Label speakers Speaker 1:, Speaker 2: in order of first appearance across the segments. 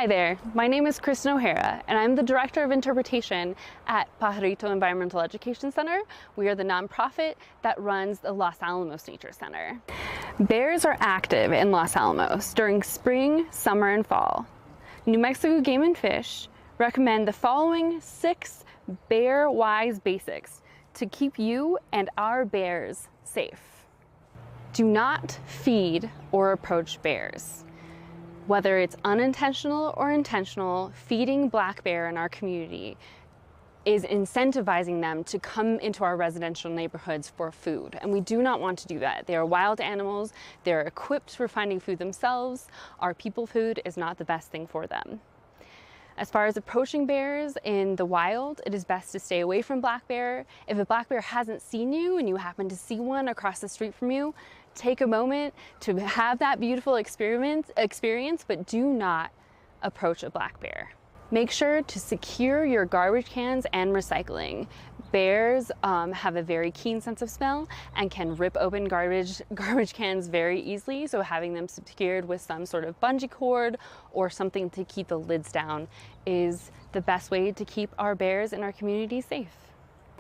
Speaker 1: Hi there, my name is Kristen O'Hara and I'm the Director of Interpretation at Pajarito Environmental Education Center. We are the nonprofit that runs the Los Alamos Nature Center. Bears are active in Los Alamos during spring, summer, and fall. New Mexico Game and Fish recommend the following 6 bear-wise basics to keep you and our bears safe. Do not feed or approach bears. Whether it's unintentional or intentional, feeding black bear in our community is incentivizing them to come into our residential neighborhoods for food. And we do not want to do that. They are wild animals. They're equipped for finding food themselves. Our people food is not the best thing for them. As far as approaching bears in the wild, it is best to stay away from black bear. If a black bear hasn't seen you and you happen to see one across the street from you, take a moment to have that beautiful experience, but do not approach a black bear. Make sure to secure your garbage cans and recycling. Bears have a very keen sense of smell and can rip open garbage cans very easily, so having them secured with some sort of bungee cord or something to keep the lids down is the best way to keep our bears in our community safe.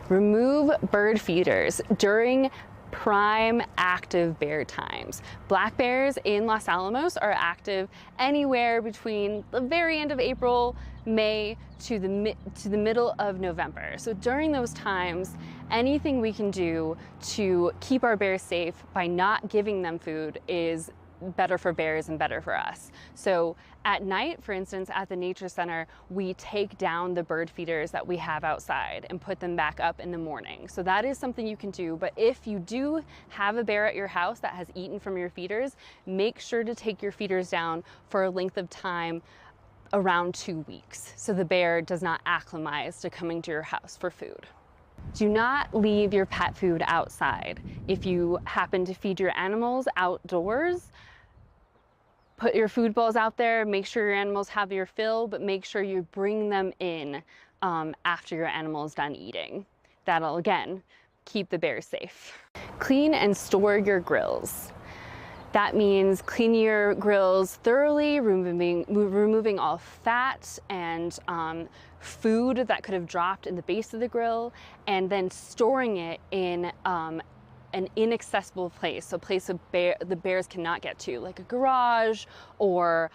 Speaker 1: Remove bird feeders during prime active bear times. Black bears in Los Alamos are active anywhere between the very end of April, May to the middle of November. So during those times, anything we can do to keep our bears safe by not giving them food is better for bears and better for us. So at night, for instance, at the Nature Center, we take down the bird feeders that we have outside and put them back up in the morning. So that is something you can do. But if you do have a bear at your house that has eaten from your feeders, make sure to take your feeders down for a length of time around 2 weeks, so the bear does not acclimatize to coming to your house for food. Do not leave your pet food outside. If you happen to feed your animals outdoors, put your food bowls out there, make sure your animals have your fill, but make sure you bring them in after your animal is done eating. That'll, again, keep the bears safe. Clean and store your grills. That means cleaning your grills thoroughly, removing all fat and food that could have dropped in the base of the grill, and then storing it in an inaccessible place, so a place the bears cannot get to, like a garage or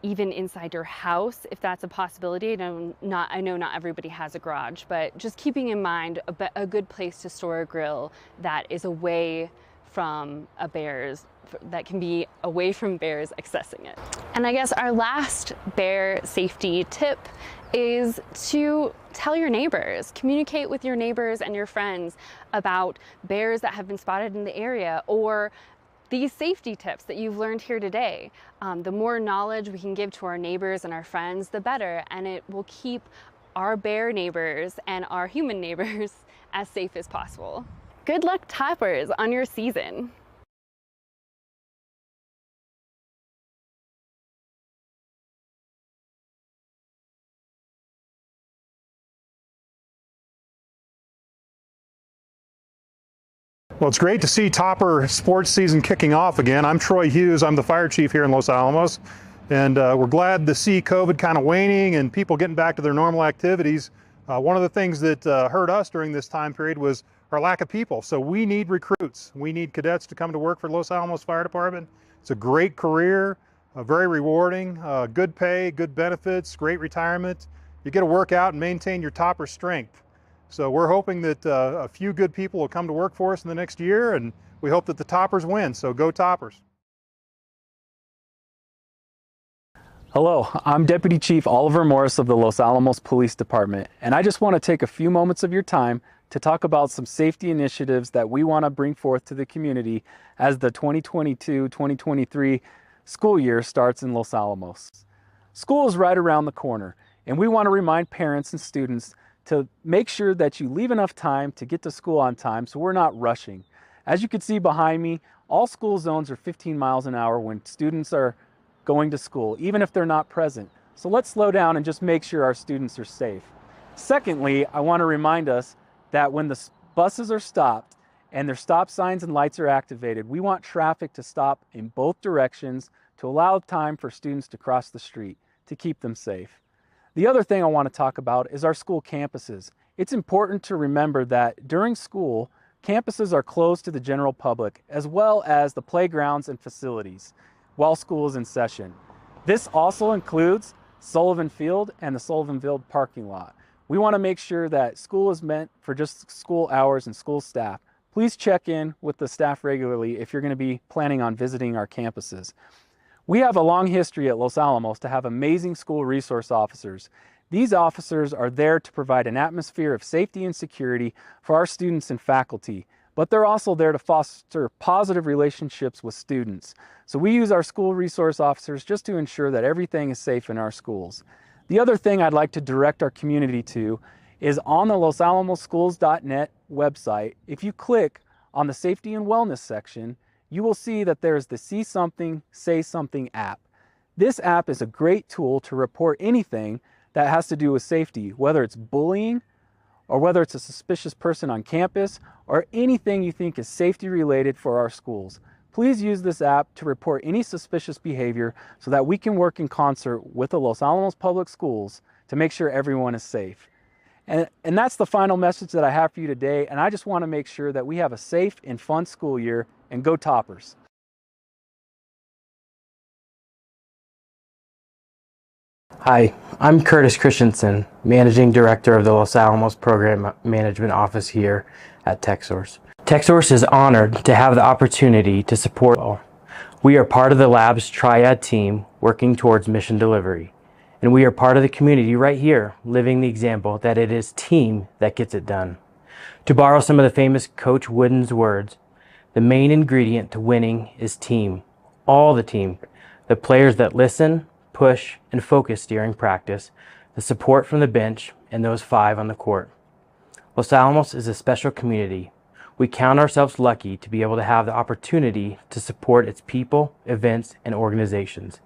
Speaker 1: even inside your house, if that's a possibility. I know not everybody has a garage, but just keeping in mind a good place to store a grill that is away from that can be away from bears accessing it. And I guess our last bear safety tip is to tell your neighbors, communicate with your neighbors and your friends about bears that have been spotted in the area, or these safety tips that you've learned here today. The more knowledge we can give to our neighbors and our friends, the better, and it will keep our bear neighbors and our human neighbors as safe as possible. Good luck, toppers, on your season.
Speaker 2: Well, it's great to see Topper sports season kicking off again. I'm Troy Hughes. I'm the fire chief here in Los Alamos. And we're glad to see COVID kind of waning and people getting back to their normal activities. One of the things that hurt us during this time period was our lack of people. So we need recruits. We need cadets to come to work for Los Alamos Fire Department. It's a great career, very rewarding, good pay, good benefits, great retirement. You get to work out and maintain your Topper strength. So we're hoping that a few good people will come to work for us in the next year, and we hope that the Toppers win. So go Toppers.
Speaker 3: Hello, I'm Deputy Chief Oliver Morris of the Los Alamos Police Department, and I just want to take a few moments of your time to talk about some safety initiatives that we want to bring forth to the community as the 2022-2023 school year starts in Los Alamos. School is right around the corner, and we want to remind parents and students to make sure that you leave enough time to get to school on time so we're not rushing. As you can see behind me, all school zones are 15 miles an hour when students are going to school, even if they're not present. So let's slow down and just make sure our students are safe. Secondly, I want to remind us that when the buses are stopped and their stop signs and lights are activated, we want traffic to stop in both directions to allow time for students to cross the street to keep them safe. The other thing I want to talk about is our school campuses. It's important to remember that during school, campuses are closed to the general public as well as the playgrounds and facilities while school is in session. This also includes Sullivan Field and the Sullivan Field parking lot. We want to make sure that school is meant for just school hours and school staff. Please check in with the staff regularly if you're going to be planning on visiting our campuses. We have a long history at Los Alamos to have amazing school resource officers. These officers are there to provide an atmosphere of safety and security for our students and faculty, but they're also there to foster positive relationships with students. So we use our school resource officers just to ensure that everything is safe in our schools. The other thing I'd like to direct our community to is on the losalamosschools.net website. If you click on the Safety and Wellness section, you will see that there's the See Something, Say Something app. This app is a great tool to report anything that has to do with safety, whether it's bullying or whether it's a suspicious person on campus or anything you think is safety related for our schools. Please use this app to report any suspicious behavior so that we can work in concert with the Los Alamos Public Schools to make sure everyone is safe. And that's the final message that I have for you today. And I just want to make sure that we have a safe and fun school year, and go Toppers.
Speaker 4: Hi, I'm Curtis Christensen, Managing Director of the Los Alamos Program Management Office here at TechSource. TechSource is honored to have the opportunity to support all. We are part of the lab's triad team working towards mission delivery. And we are part of the community right here, living the example that it is team that gets it done. To borrow some of the famous Coach Wooden's words, the main ingredient to winning is team. All the team. The players that listen, push, and focus during practice, the support from the bench, and those 5 on the court. Los Alamos is a special community. We count ourselves lucky to be able to have the opportunity to support its people, events, and organizations.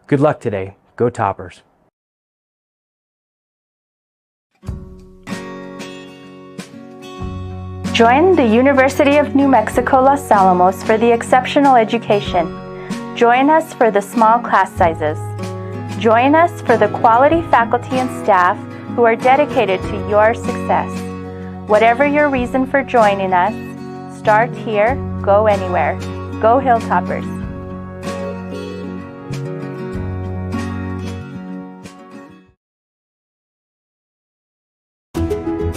Speaker 4: Good luck today. Go Toppers.
Speaker 5: Join the University of New Mexico Los Alamos for the exceptional education. Join us for the small class sizes. Join us for the quality faculty and staff who are dedicated to your success. Whatever your reason for joining us, start here, go anywhere. Go Hilltoppers.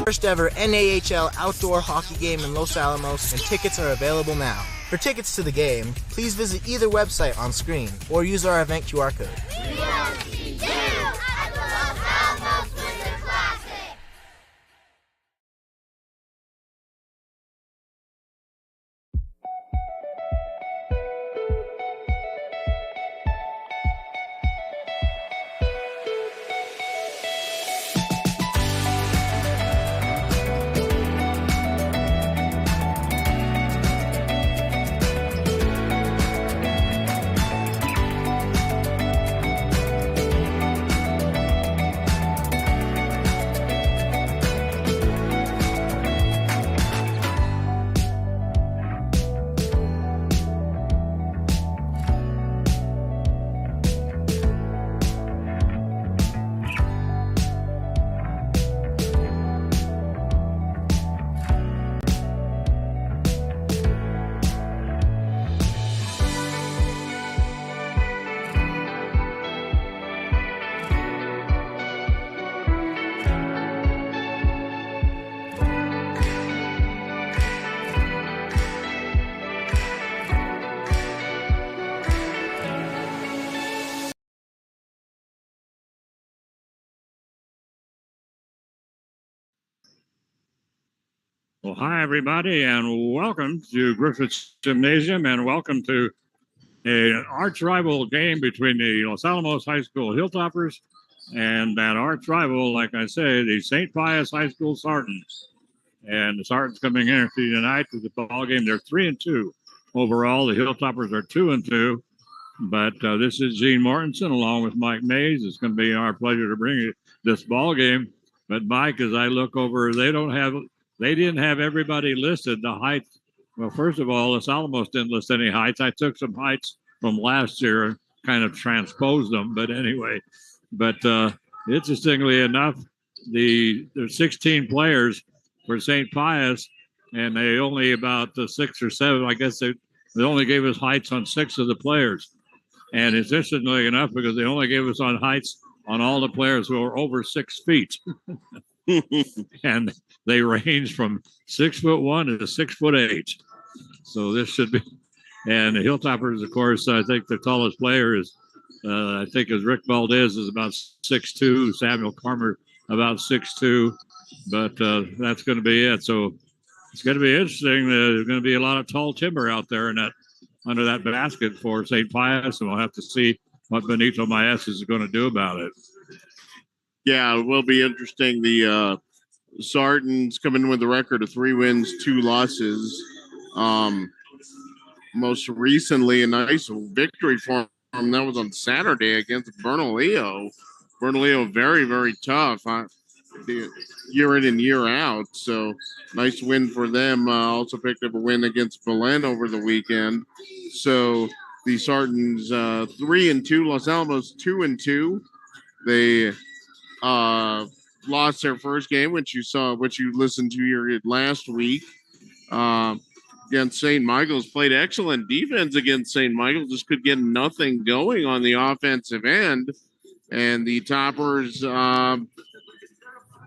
Speaker 6: First ever NAHL outdoor hockey game in Los Alamos, and tickets are available now. For tickets to the game, please visit either website on screen or use our event QR code.
Speaker 7: We want to see you at the Los Alamos Winter Classic.
Speaker 8: Well, hi, everybody, and welcome to Griffith's Gymnasium, and welcome to an arch rival game between the Los Alamos High School Hilltoppers and that arch rival, like I say, the St. Pius High School Sartans. And the Sartans coming in tonight to the ball game. They're 3-2 overall. The Hilltoppers are 2-2. But this is Gene Mortensen along with Mike Mays. It's going to be our pleasure to bring you this ball game. But Mike, as I look over, they didn't have everybody listed. The height. Well, first of all, Los Alamos didn't list any heights. I took some heights from last year, kind of transposed them. But anyway, but interestingly enough, there's 16 players for St. Pius, and they only about 6 or 7. I guess they only gave us heights on 6 of the players. And it's interestingly enough because they only gave us on heights on all the players who are over 6 feet. And they range from 6'1" to 6'8". So this should be. And the Hilltoppers, of course, I think the tallest player is, I think, as Rick Valdez is about 6'2", Samuel Carmer about 6'2", but that's going to be it. So it's going to be interesting. There's going to be a lot of tall timber out there in that under that basket for St. Pius, and we'll have to see what Benito Maes is going to do about it.
Speaker 9: Yeah, it will be interesting. The Sardins come in with a record of 3 wins, 2 losses. Most recently, a nice victory for them. That was on Saturday against Bernalillo. Bernalillo, very, very tough. Year in and year out. So nice win for them. Also picked up a win against Belen over the weekend. So the Sardins 3-2, Los Alamos 2-2. They lost their first game, which you listened to here last week. Against St. Michael's, played excellent defense against St. Michael's, just could get nothing going on the offensive end. And the Toppers, kind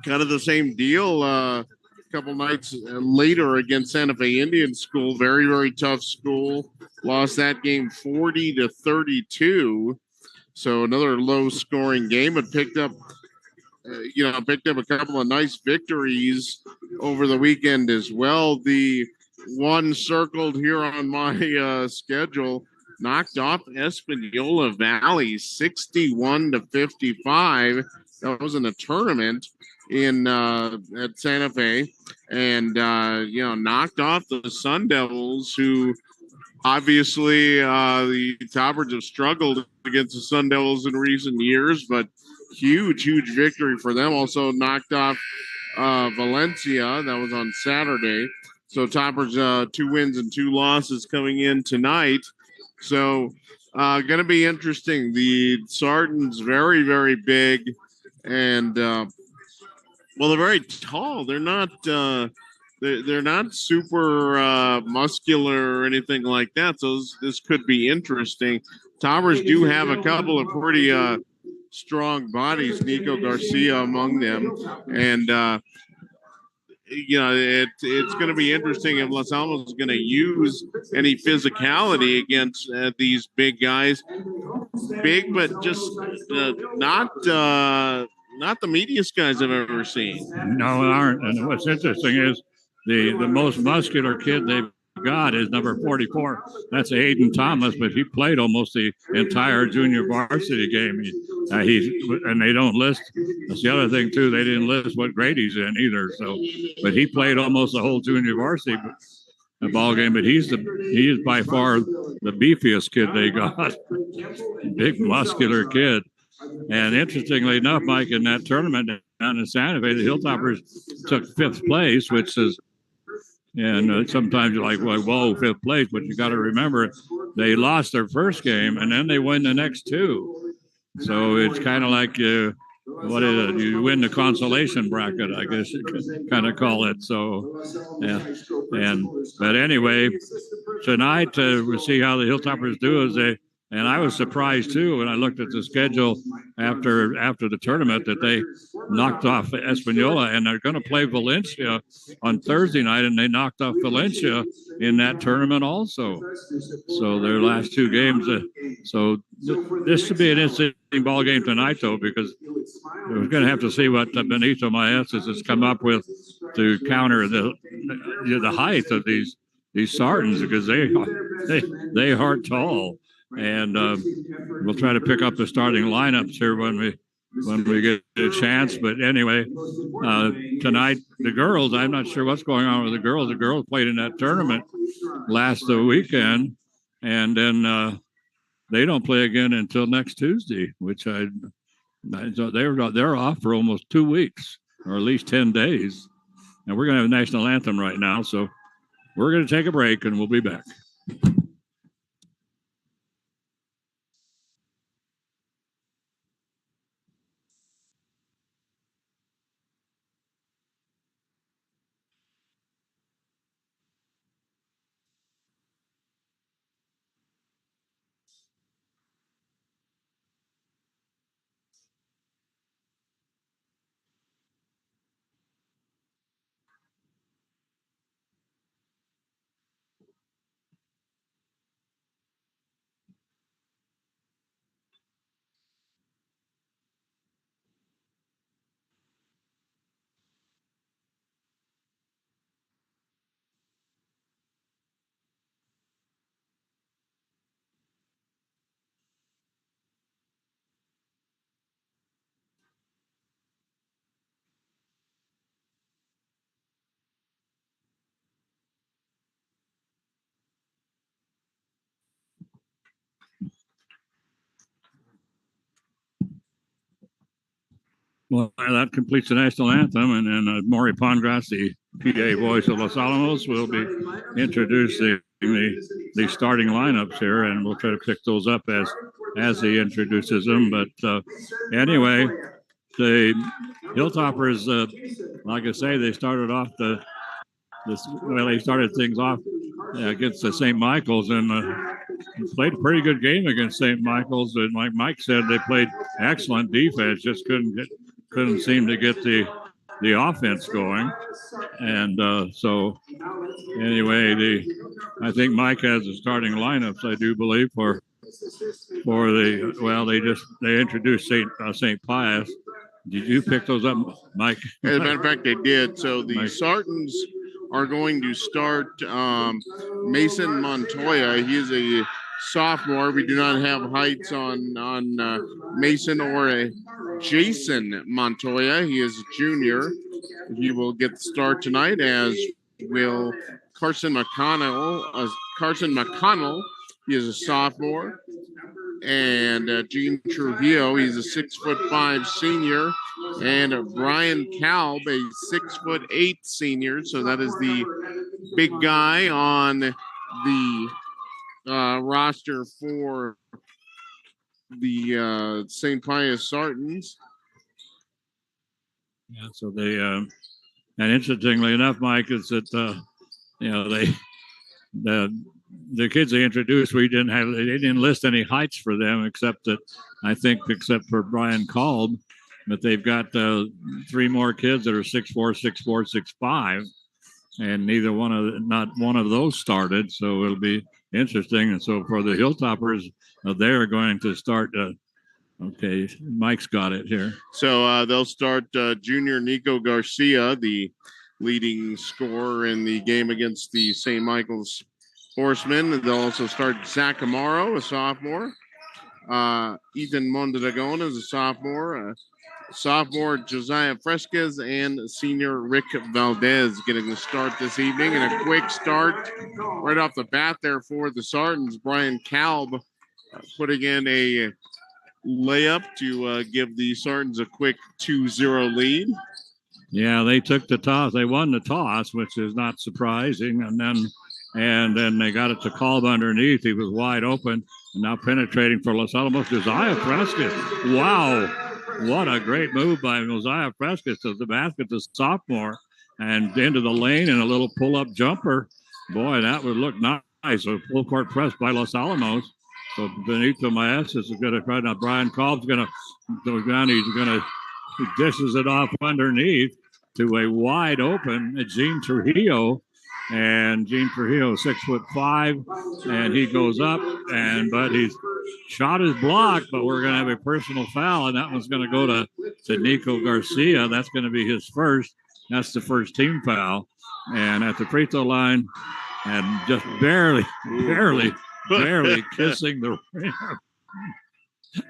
Speaker 9: of the same deal a couple nights later against Santa Fe Indian School. Very, very tough school. Lost that game 40-32. So another low-scoring game, but picked up a couple of nice victories over the weekend as well. The one circled here on my schedule knocked off Espanola Valley 61-55. That was in a tournament at Santa Fe, and knocked off the Sun Devils, who obviously the Toppers have struggled against the Sun Devils in recent years, but huge victory for them. Also knocked off Valencia. That was on Saturday. So Toppers 2 wins and 2 losses coming in tonight. So going to be interesting. The Sardins very, very big, and they're very tall. They're not super muscular or anything like that. So this could be interesting. Toppers do have a couple of pretty strong bodies, Nico Garcia among them, and it's going to be interesting if Los Alamos is going to use any physicality against these big guys. Big, but just not the meatiest guys I've ever seen.
Speaker 8: No, aren't. And what's interesting is the most muscular kid they've got is number 44. That's Aiden Thomas, but he played almost the entire junior varsity game. And they don't list. That's the other thing too. They didn't list what grade he's in either. So, but he played almost the whole junior varsity ball game. But he is by far the beefiest kid they got. Big muscular kid. And interestingly enough, Mike, in that tournament down in Santa Fe, the Hilltoppers took 5th place, which is. And sometimes you're like, well, whoa, 5th place. But you got to remember, they lost their first game, and then they win the next 2. So it's kind of like, what is it? You win the consolation bracket, I guess you could kind of call it. So, yeah. But anyway, tonight we'll see how the Hilltoppers do. And I was surprised too when I looked at the schedule after the tournament that they knocked off Espanola, and they're going to play Valencia on Thursday night, and they knocked off Valencia in that tournament also. So their last 2 games. So this should be an interesting ball game tonight, though, because we're going to have to see what Benito Maes has come up with to counter the height of these Sardins, because they are tall. And we'll try to pick up the starting lineups here when we get a chance. But anyway, tonight, the girls, I'm not sure what's going on with the girls. The girls played in that tournament last weekend, and then they don't play again until next Tuesday, which they're off for almost 2 weeks, or at least 10 days. And we're going to have a national anthem right now. So we're going to take a break, and we'll be back. Well, that completes the national anthem, and then Maury Pongratz, the PA voice of Los Alamos, will be introducing the starting lineups here, and we'll try to pick those up as he introduces them. But anyway, the Hilltoppers, like I say, they started off they started things off against the St. Michael's and played a pretty good game against St. Michael's. And like Mike said, they played excellent defense, just couldn't seem to get the offense going. And so anyway, I think Mike has the starting lineups, I do believe, for they introduced St. Pius. Did you pick those up, Mike?
Speaker 9: As a matter of fact, they did. So the Sartans are going to start Mason Montoya. He is a sophomore. We do not have heights on Mason or Jason Montoya. He is a junior. He will get the start tonight, as will Carson McConnell. He is a sophomore. And Gene Trujillo, he's a 6'5" senior, and Brian Kalb, a 6'8" senior. So that is the big guy on the roster for the St. Pius Sartans.
Speaker 8: Yeah, so they and interestingly enough, Mike, is that the kids they introduced, they didn't list any heights for them except for Brian Kalb, but they've got 3 more kids that are 6'4", 6'4", 6'5", and not one of those started. So it'll be interesting. And so for the Hilltoppers, they're going to start. Okay, Mike's got it here.
Speaker 9: So they'll start junior Nico Garcia, the leading scorer in the game against the St. Michael's Horsemen. They'll also start Zach Amaro, a sophomore. Ethan Mondragon is a sophomore. Sophomore Josiah Fresquez and senior Rick Valdez getting the start this evening. And a quick start right off the bat there for the Sartans. Brian Kalb putting in a layup to give the Sartans a quick 2-0 lead.
Speaker 8: Yeah, they took the toss. They won the toss, which is not surprising. And then they got it to Kalb underneath. He was wide open. And now penetrating for Los Alamos, Josiah Fresquez. Wow, what a great move by Josiah Fresquez to the basket, the sophomore, and into the lane and a little pull-up jumper. Boy, that would look nice. A full court press by Los Alamos. So Benito Maes is going to try. Now Brian Kalb's going to go down. He dishes it off underneath to a wide open Gene Trujillo. And Gene Trujillo, 6'5", and he goes up, but he's shot his block, but we're going to have a personal foul, and that one's going to go to Nico Garcia. That's going to be his first. That's the first team foul. And at the free throw line, and just barely kissing the rim.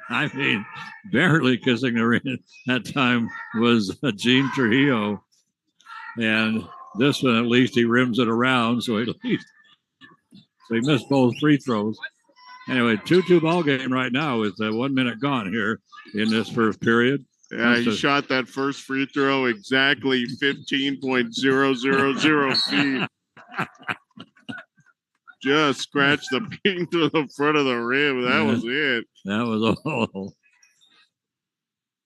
Speaker 8: I mean, barely kissing the rim that time was Gene Trujillo. And this one, at least, he rims it around, so he missed both free throws. Anyway, 2-2 ball game right now with 1 minute gone here in this first period.
Speaker 9: Yeah, he shot that first free throw exactly 15.000 feet. Just scratched the pin to the front of the rim. That was it.
Speaker 8: That was all.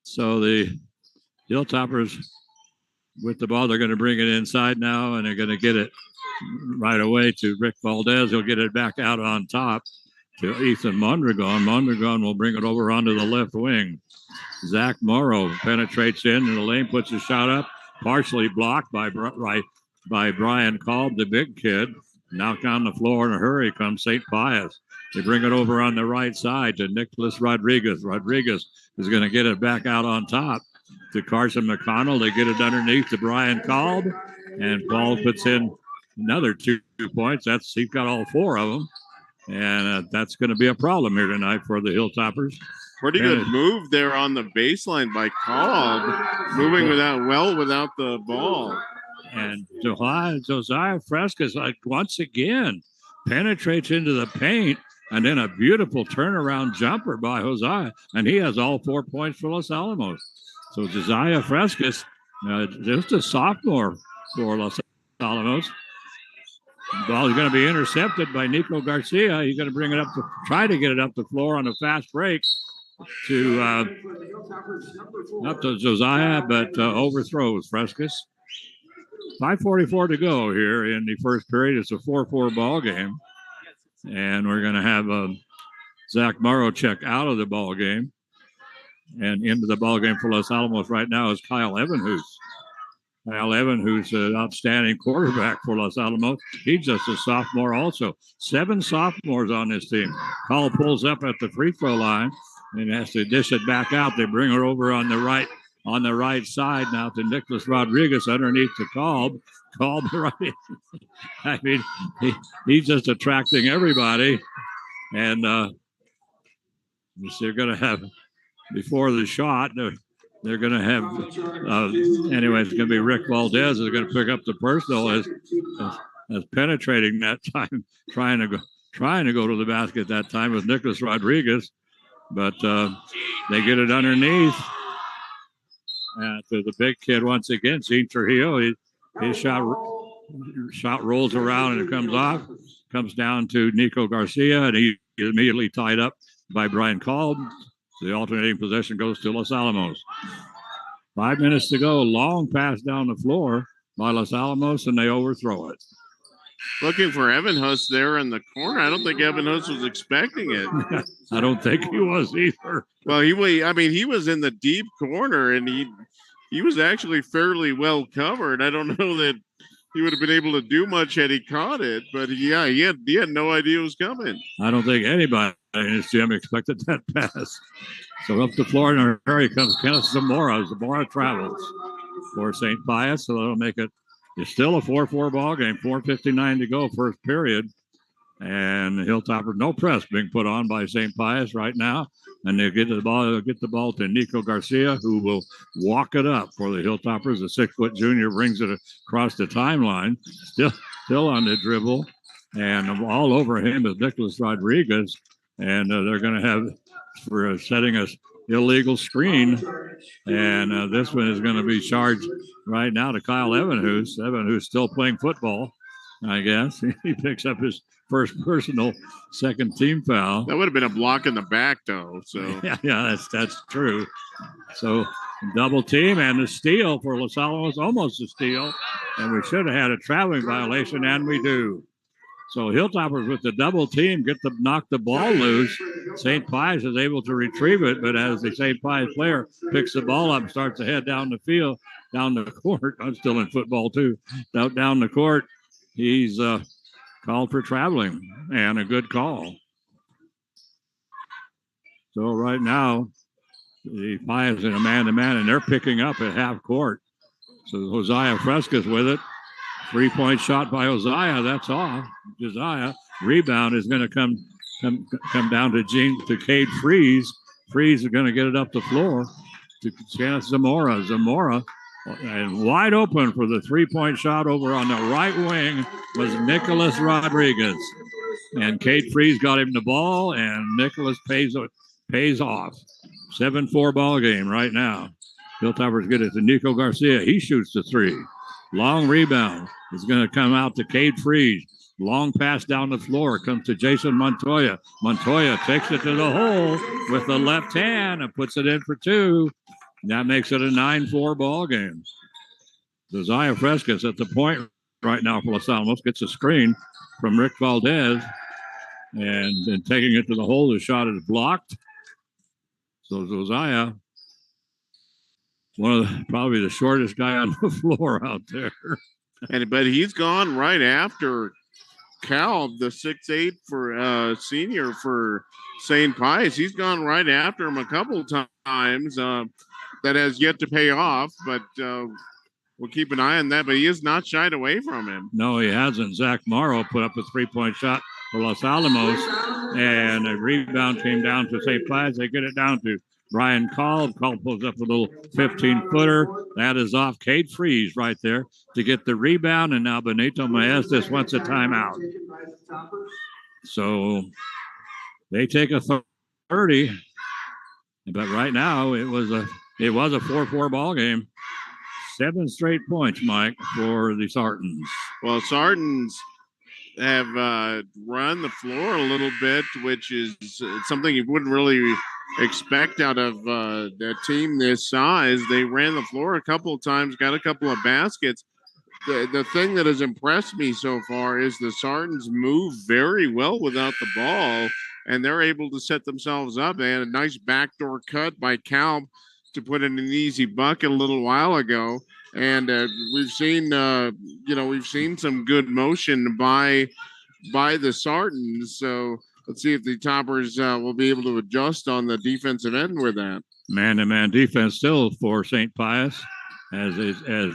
Speaker 8: So the Hilltoppers with the ball, they're going to bring it inside now, and they're going to get it right away to Rick Valdez. He'll get it back out on top to Ethan Mondragon. Mondragon will bring it over onto the left wing. Zach Morrow penetrates in the lane, puts a shot up, partially blocked by Brian Kalb, the big kid. Knocked on the floor in a hurry comes St. Pius. They bring it over on the right side to Nicholas Rodriguez. Rodriguez is going to get it back out on top to Carson McConnell. They get it underneath to Brian Kalb, and Paul puts in another 2 points. He's got all 4 of them, and that's going to be a problem here tonight for the Hilltoppers.
Speaker 9: Pretty good move there on the baseline by Kalb, moving without the ball.
Speaker 8: And Josiah Fresquez, once again, penetrates into the paint, and then a beautiful turnaround jumper by Josiah, and he has all 4 points for Los Alamos. So Josiah Frescas, just a sophomore for Los Alamos. The ball is going to be intercepted by Nico Garcia. He's going to bring it up try to get it up the floor on a fast break to up to Josiah, but overthrows Frescas. 5:44 to go here in the first period. It's a 4-4 ball game, and we're going to have Zach Morrow check out of the ball game, and into the ball game for Los Alamos right now is Kyle Evanhus. Kyle Evanhus, an outstanding quarterback for Los Alamos. He's just a sophomore also. 7 sophomores on this team. Kyle pulls up at the free throw line and has to dish it back out. They bring her over on the right side now to Nicholas Rodriguez underneath the Kolb. Kolb, right? I mean, he's just attracting everybody. And they're going to have, before the shot, they're going to have, anyway, it's going to be Rick Valdez is going to pick up the personal as penetrating that time, trying to go to the basket that time with Nicholas Rodriguez. But they get it underneath to the big kid once again, Gene Trujillo. His shot rolls around and it comes off, comes down to Nico Garcia, and he is immediately tied up by Brian Kolb. The alternating possession goes to Los Alamos. 5 minutes to go. Long pass down the floor by Los Alamos, and they overthrow it.
Speaker 9: Looking for Evanhus there in the corner. I don't think Evanhus was expecting it.
Speaker 8: I don't think he was either.
Speaker 9: Well, he was in the deep corner, and he was actually fairly well covered. I don't know that he would have been able to do much had he caught it, but he had no idea it was coming.
Speaker 8: I don't think anybody in his gym expected that pass. So up the floor in a hurry comes Kenneth Zamora. Zamora travels for St. Pius, so that'll make it. It's still a 4-4 ball game. 4:59 to go, first period. And the Hilltoppers, no press being put on by St. Pius right now. And they get the ball to Nico Garcia, who will walk it up for the Hilltoppers. The 6-foot junior brings it across the timeline, still on the dribble. And all over him is Nicholas Rodriguez. And they're going to have, for setting a illegal screen. And this one is going to be charged right now to Kyle Evanhus. Evanhus still playing football, I guess. He picks up his first personal second team foul.
Speaker 9: That would have been a block in the back, though. So
Speaker 8: yeah, that's true. So double team and a steal for Los Alamos, almost a steal. And we should have had a traveling violation, and we do. So Hilltoppers with the double team knock the ball loose. St. Pius is able to retrieve it, but as the St. Pius player picks the ball up and starts to head down the field, down the court. I'm still in football too. Down the court, he's called for traveling, and a good call. So right now, the Pius in a man-to-man, and they're picking up at half court. So Josiah Frescas with it. 3-point shot by Josiah. That's off. Josiah. Rebound is going to come down to Cade Freeze. Freeze is going to get it up the floor to Kenneth Zamora. Zamora, and wide open for the 3-point shot over on the right wing was Nicholas Rodriguez. And Cade Freeze got him the ball, and Nicholas pays off. 7-4 ball game right now. Hilltoppers get it to Nico Garcia. He shoots the 3. Long rebound is going to come out to Cade Freeze. Long pass down the floor comes to Jason Montoya. Montoya takes it to the hole with the left hand and puts it in for 2. That makes it a 9-4 ball game. Josiah Frescas at the point right now for Los Alamos gets a screen from Rick Valdez, and then taking it to the hole, the shot is blocked. So Josiah, probably the shortest guy on the floor out there.
Speaker 9: But he's gone right after Cal, the 6'8" for senior for St. Pius. He's gone right after him a couple times. That has yet to pay off, but we'll keep an eye on that. But he has not shied away from him.
Speaker 8: No, he hasn't. Zach Morrow put up a 3-point shot for Los Alamos, and a rebound came down to St. Pius. They get it down to Brian Kolb. Kolb pulls up a little 15-footer. That is off Cade Freeze right there to get the rebound, and now Benito Maestas wants a timeout. So they take a 30, but right now it was a It was a 4-4 ball game. 7 straight points, Mike, for the Sartans.
Speaker 9: Well, Sartans have run the floor a little bit, which is something you wouldn't really expect out of a team this size. They ran the floor a couple of times, got a couple of baskets. The thing that has impressed me so far is the Sartans move very well without the ball, and they're able to set themselves up. They had a nice backdoor cut by Calb to put in an easy bucket a little while ago. And we've seen some good motion by the Sartans. So let's see if the Toppers will be able to adjust on the defensive end with that.
Speaker 8: Man-to-man defense still for St. Pius as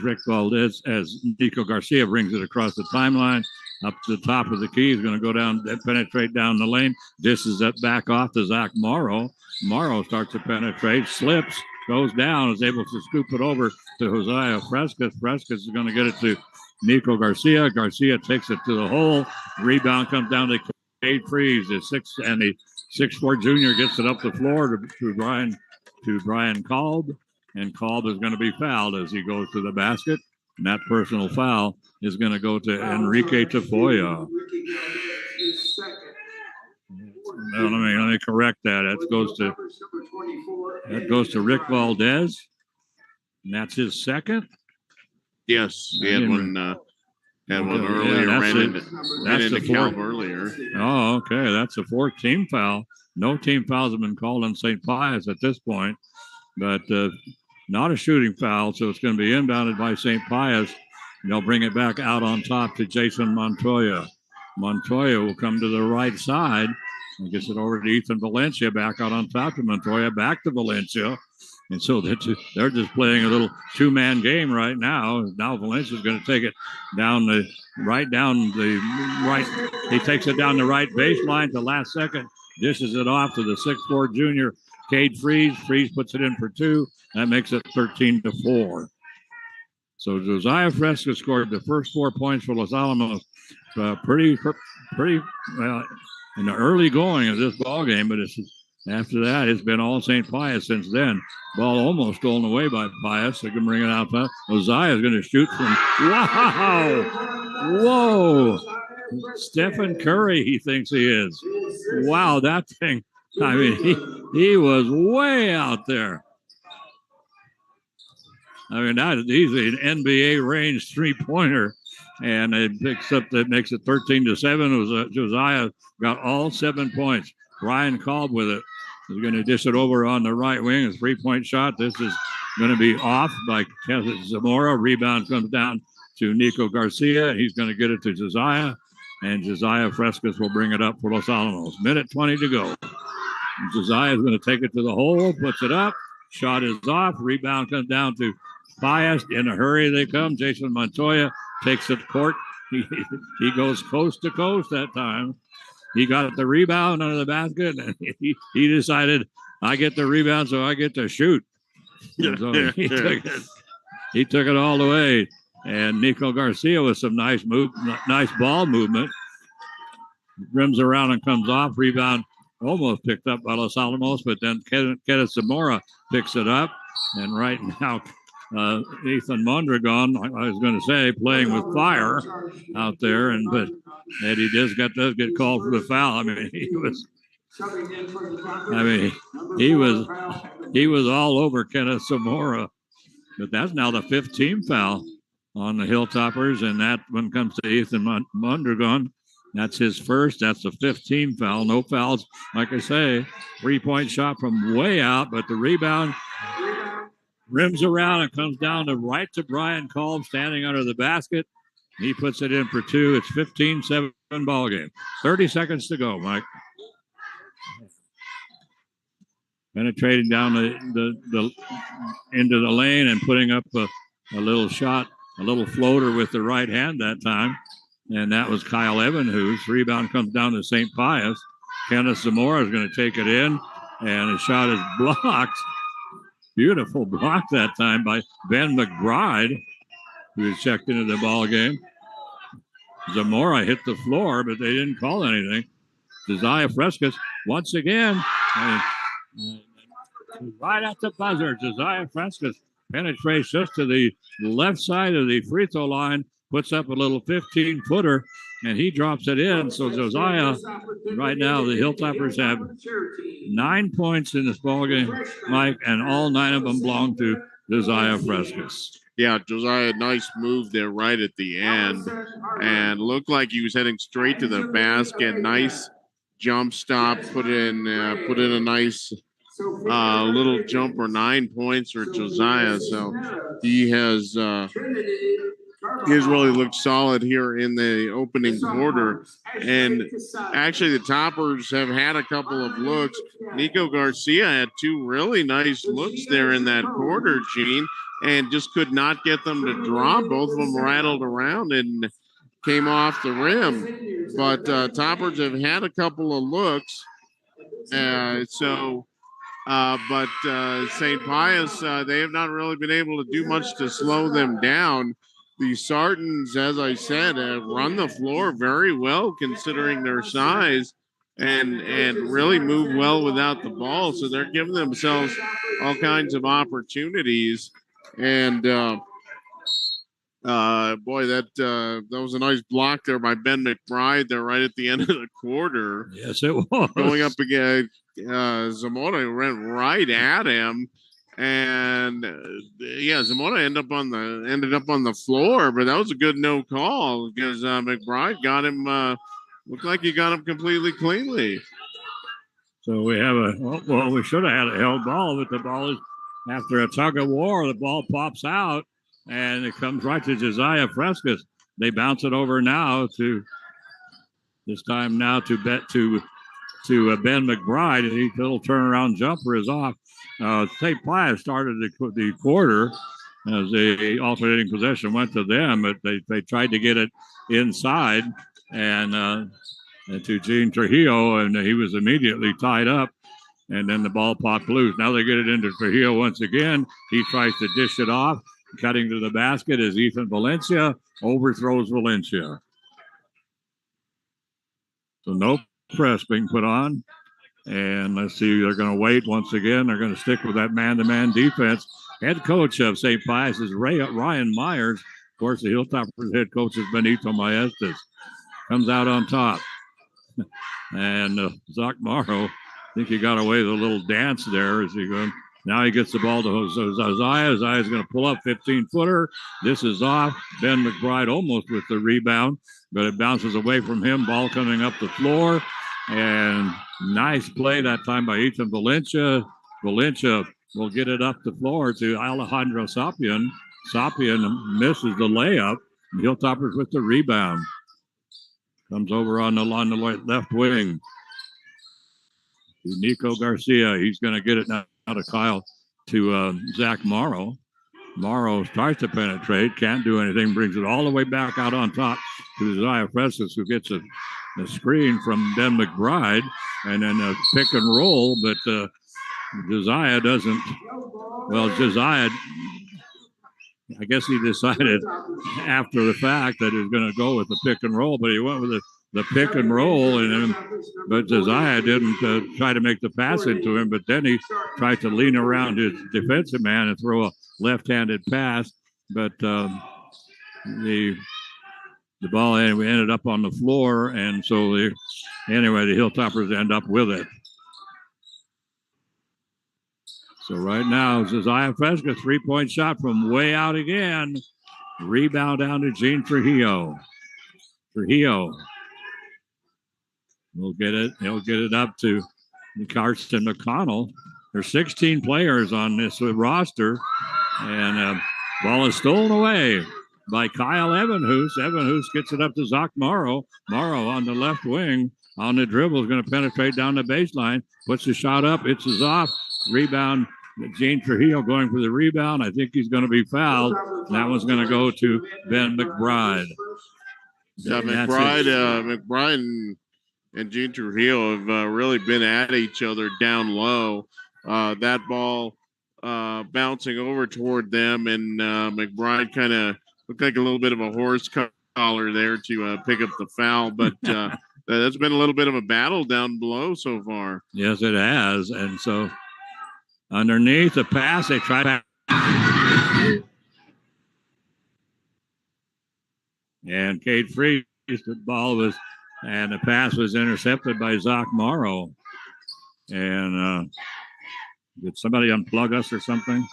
Speaker 8: Rick Valdez, as Nico Garcia brings it across the timeline up to the top of the key. He's going to go down, penetrate down the lane. Dishes it back off to Zach Morrow. Morrow starts to penetrate, slips, goes down, is able to scoop it over to Josiah Frescas. Frescas is going to get it to Nico Garcia. Garcia takes it to the hole. Rebound comes down to Cade Freeze. The 6'4" junior gets it up the floor to Brian Kolb. And Kolb is going to be fouled as he goes to the basket. And that personal foul is going to go to Enrique Tafoya. No, let me correct that. That goes to Rick Valdez. And that's his second.
Speaker 9: Yes, he had one earlier. Ran into Calb earlier.
Speaker 8: Oh, okay. That's a 4th team foul. No team fouls have been called on St. Pius at this point, but not a shooting foul, so it's going to be inbounded by St. Pius. And they'll bring it back out on top to Jason Montoya. Montoya will come to the right side and gets it over to Ethan Valencia, back out on top to Montoya, back to Valencia. And so they're just playing a little 2-man game right now. Now Valencia's going to take it down the right. He takes it down the right baseline to last second, dishes it off to the 6'4" junior, Cade Freeze. Freeze puts it in for 2. That makes it 13-4. So Josiah Fresca scored the first 4 points for Los Alamos. Pretty well in the early going of this ball game, but after that, it's been all St. Pius since then. Ball almost stolen away by Pius. They can bring it out. Josiah is going to shoot from. Wow! Whoa! Stephen Curry, he thinks he is. Wow, that thing. I mean, he was way out there. I mean, he's an NBA range 3-pointer, and it picks up. That makes it 13-7. Josiah got all 7 points. Brian Kolb with it. He's going to dish it over on the right wing. A 3-point shot. This is going to be off by Zamora. Rebound comes down to Nico Garcia. He's going to get it to Josiah, and Josiah Frescas will bring it up for Los Alamos. Minute 20 to go. Josiah is going to take it to the hole, puts it up. Shot is off. Rebound comes down to Pius. In a hurry they come. Jason Montoya takes it court. He goes coast to coast that time. He got the rebound under the basket, and he decided, I get the rebound, so I get to shoot. So he took it all the way. And Nico Garcia with some nice ball movement. Rims around and comes off. Rebound almost picked up by Los Alamos, but then Kenneth Zamora picks it up. And right now, Ethan Mondragon, I was going to say, playing with fire out there, but Eddie does get called for the foul. I mean, he was all over Kenneth Zamora, but that's now the 5th team foul on the Hilltoppers, and that one comes to Ethan Mondragon. That's his first. That's the 5th team foul. No fouls, like I say. 3-point shot from way out, but the rebound rims around and comes down to Brian Kolb, standing under the basket. He puts it in for 2. It's 15-7 ball game. 30 seconds to go, Mike. Penetrating down the into the lane and putting up a little shot, a little floater with the right hand that time. And that was Kyle Evanhus. Rebound comes down to St. Pius. Kenneth Zamora is going to take it in, and the shot is blocked. Beautiful block that time by Ben McBride, who was checked into the ball game. Zamora hit the floor, but they didn't call anything. Josiah Frescas once again. right at the buzzer. Josiah Frescas penetrates just to the left side of the free throw line, puts up a little 15-footer, and he drops it in. So Josiah, right now, the Hilltoppers have 9 points in this ballgame, Mike, and all 9 of them belong to Josiah Frescas.
Speaker 9: Yeah, Josiah, nice move there right at the end, and looked like he was heading straight to the basket. Nice jump stop, put in a nice little jumper, 9 points for Josiah. So he has really looked solid here in the opening quarter. And actually, the Toppers have had a couple of looks. Nico Garcia had 2 really nice looks there in that quarter, Gene, and just could not get them to drop. Both of them rattled around and came off the rim. But Toppers have had a couple of looks. But St. Pius, they have not really been able to do much to slow them down. The Sartans, as I said, have run the floor very well considering their size and really move well without the ball. So they're giving themselves all kinds of opportunities. And boy, that was a nice block there by Ben McBride there right at the end of the quarter.
Speaker 8: Yes, it was.
Speaker 9: Going up again, Zamora ran right at him. And Zamora ended up on the floor, but that was a good no call because McBride got him. Looked like he got him completely cleanly.
Speaker 8: So we have we should have had a held ball, but the ball is after a tug of war. The ball pops out and it comes right to Josiah Frescas. They bounce it over now to Ben McBride, and his little turnaround jumper is off. St. Pius started the quarter as the alternating possession went to them, but they tried to get it inside and to Gene Trujillo, and he was immediately tied up, and then the ball popped loose. Now they get it into Trujillo once again. He tries to dish it off. Cutting to the basket is Ethan Valencia, overthrows Valencia. So no press being put on. And let's see, they're going to wait once again. They're going to stick with that man-to-man defense. Head coach of St. Pius is Ryan Myers. Of course, the Hilltoppers head coach is Benito Maestas. Comes out on top. And Zach Morrow, I think he got away with a little dance there as he goes. Now he gets the ball to Josiah. Josiah's going to pull up 15-footer. This is off. Ben McBride almost with the rebound, but it bounces away from him. Ball coming up the floor. And nice play that time by Ethan Valencia. Valencia will get it up the floor to Alejandro Sapian. Sapian misses the layup. Hilltoppers with the rebound. Comes over on the left wing to Nico Garcia. He's going to get it now to Kyle, to Zach Morrow. Morrow tries to penetrate, can't do anything, brings it all the way back out on top to Josiah Frescas, who gets a screen from Ben McBride, and then a pick and roll, but Josiah doesn't. Well, Josiah, I guess he decided after the fact that he was going to go with the pick and roll, but he went with the pick and roll, but Josiah didn't try to make the pass into him, but then he tried to lean around his defensive man and throw a left-handed pass, but the ball ended up on the floor, and so the Hilltoppers end up with it. So right now, Josiah Fresca, 3-point shot from way out again. Rebound down to Gene Trujillo. Trujillo will get it. He'll get it up to Carson McConnell. There's 16 players on this roster, and ball is stolen away by Kyle Evanhoose. Evanhoose gets it up to Zach Morrow. Morrow on the left wing on the dribble is going to penetrate down the baseline. Puts the shot up. It's off. Rebound. Gene Trujillo going for the rebound. I think he's going to be fouled. That one's going to go to Ben McBride.
Speaker 9: Yeah, McBride and Gene Trujillo have really been at each other down low. That ball bouncing over toward them, and McBride kind of looked like a little bit of a horse collar there to pick up the foul, but that's been a little bit of a battle down below so far.
Speaker 8: Yes, it has, and so Underneath the pass, they try to. And Kate Freeze, the ball was, and the pass was intercepted by Zach Morrow. And did somebody unplug us or something?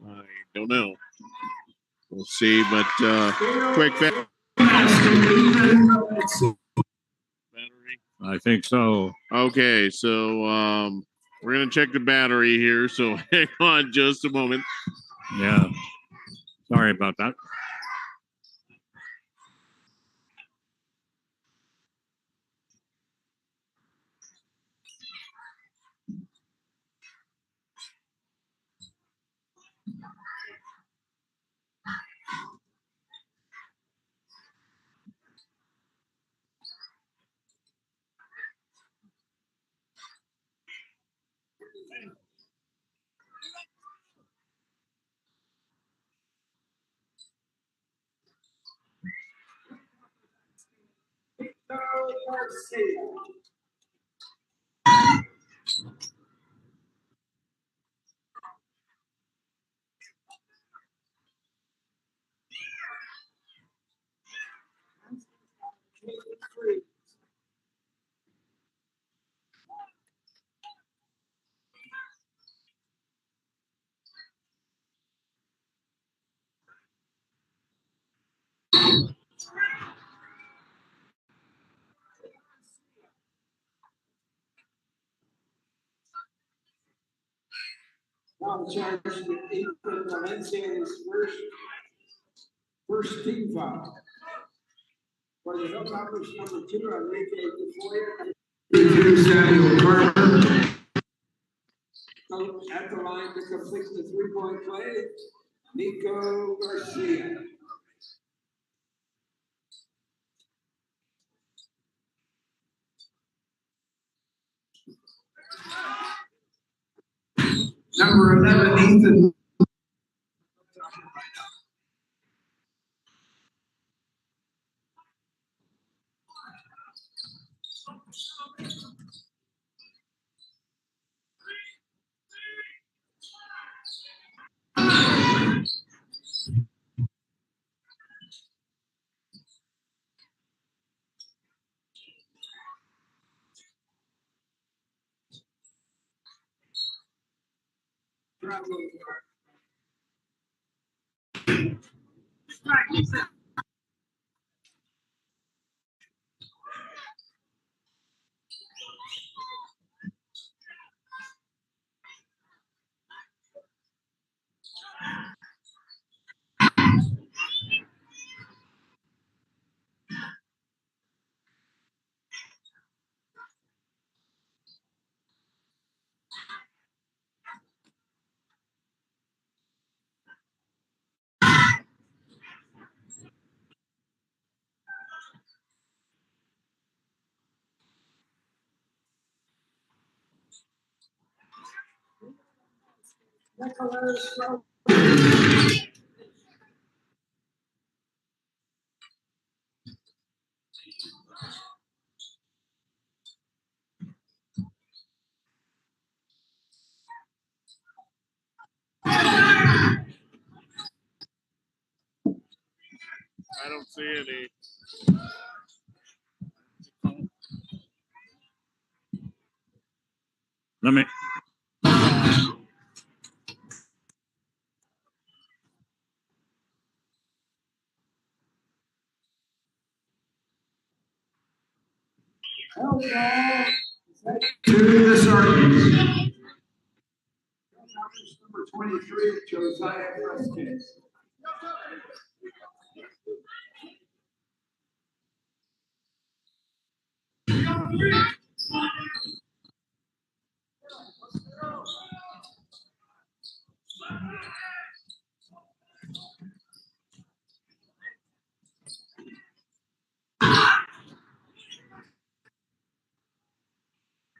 Speaker 9: I don't know. We'll see, but quick battery.
Speaker 8: I think so.
Speaker 9: Okay, so we're going to check the battery here, so hang on just a moment.
Speaker 8: Yeah. Sorry about that.
Speaker 10: Now charged with Ethan Valencia's first team foul. For the Hilltoppers, number 2, Enrique DeFoyer. Samuel Carter. At the line to complete the three-point play, Nico Garcia. Number 11, Ethan.
Speaker 9: I don't see any.
Speaker 8: Let me.
Speaker 10: To the Sergeants. Number 23, Josiah Fresquez.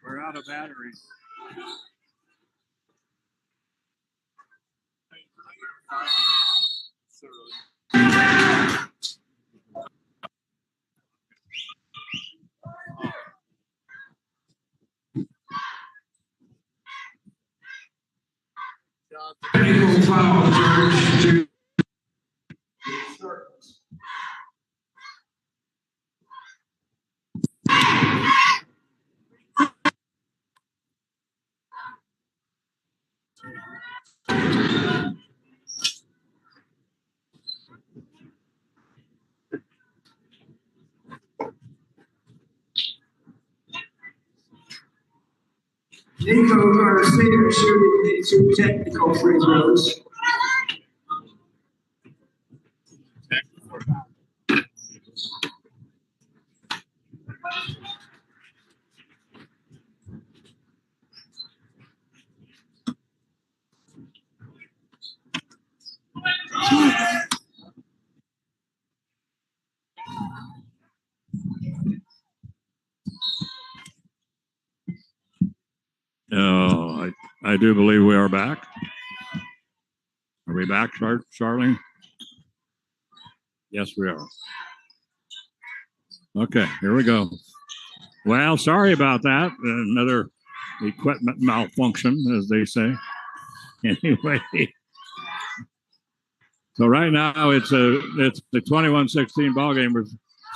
Speaker 8: We're out of batteries.
Speaker 10: Nico Garcia shooting into technical free throws.
Speaker 8: I do believe we are back. Are we back, Charlene? Yes, we are. Okay, here we go. Well, sorry about that. Another equipment malfunction, as they say. Anyway, so right now it's the 21-16 ball game. We're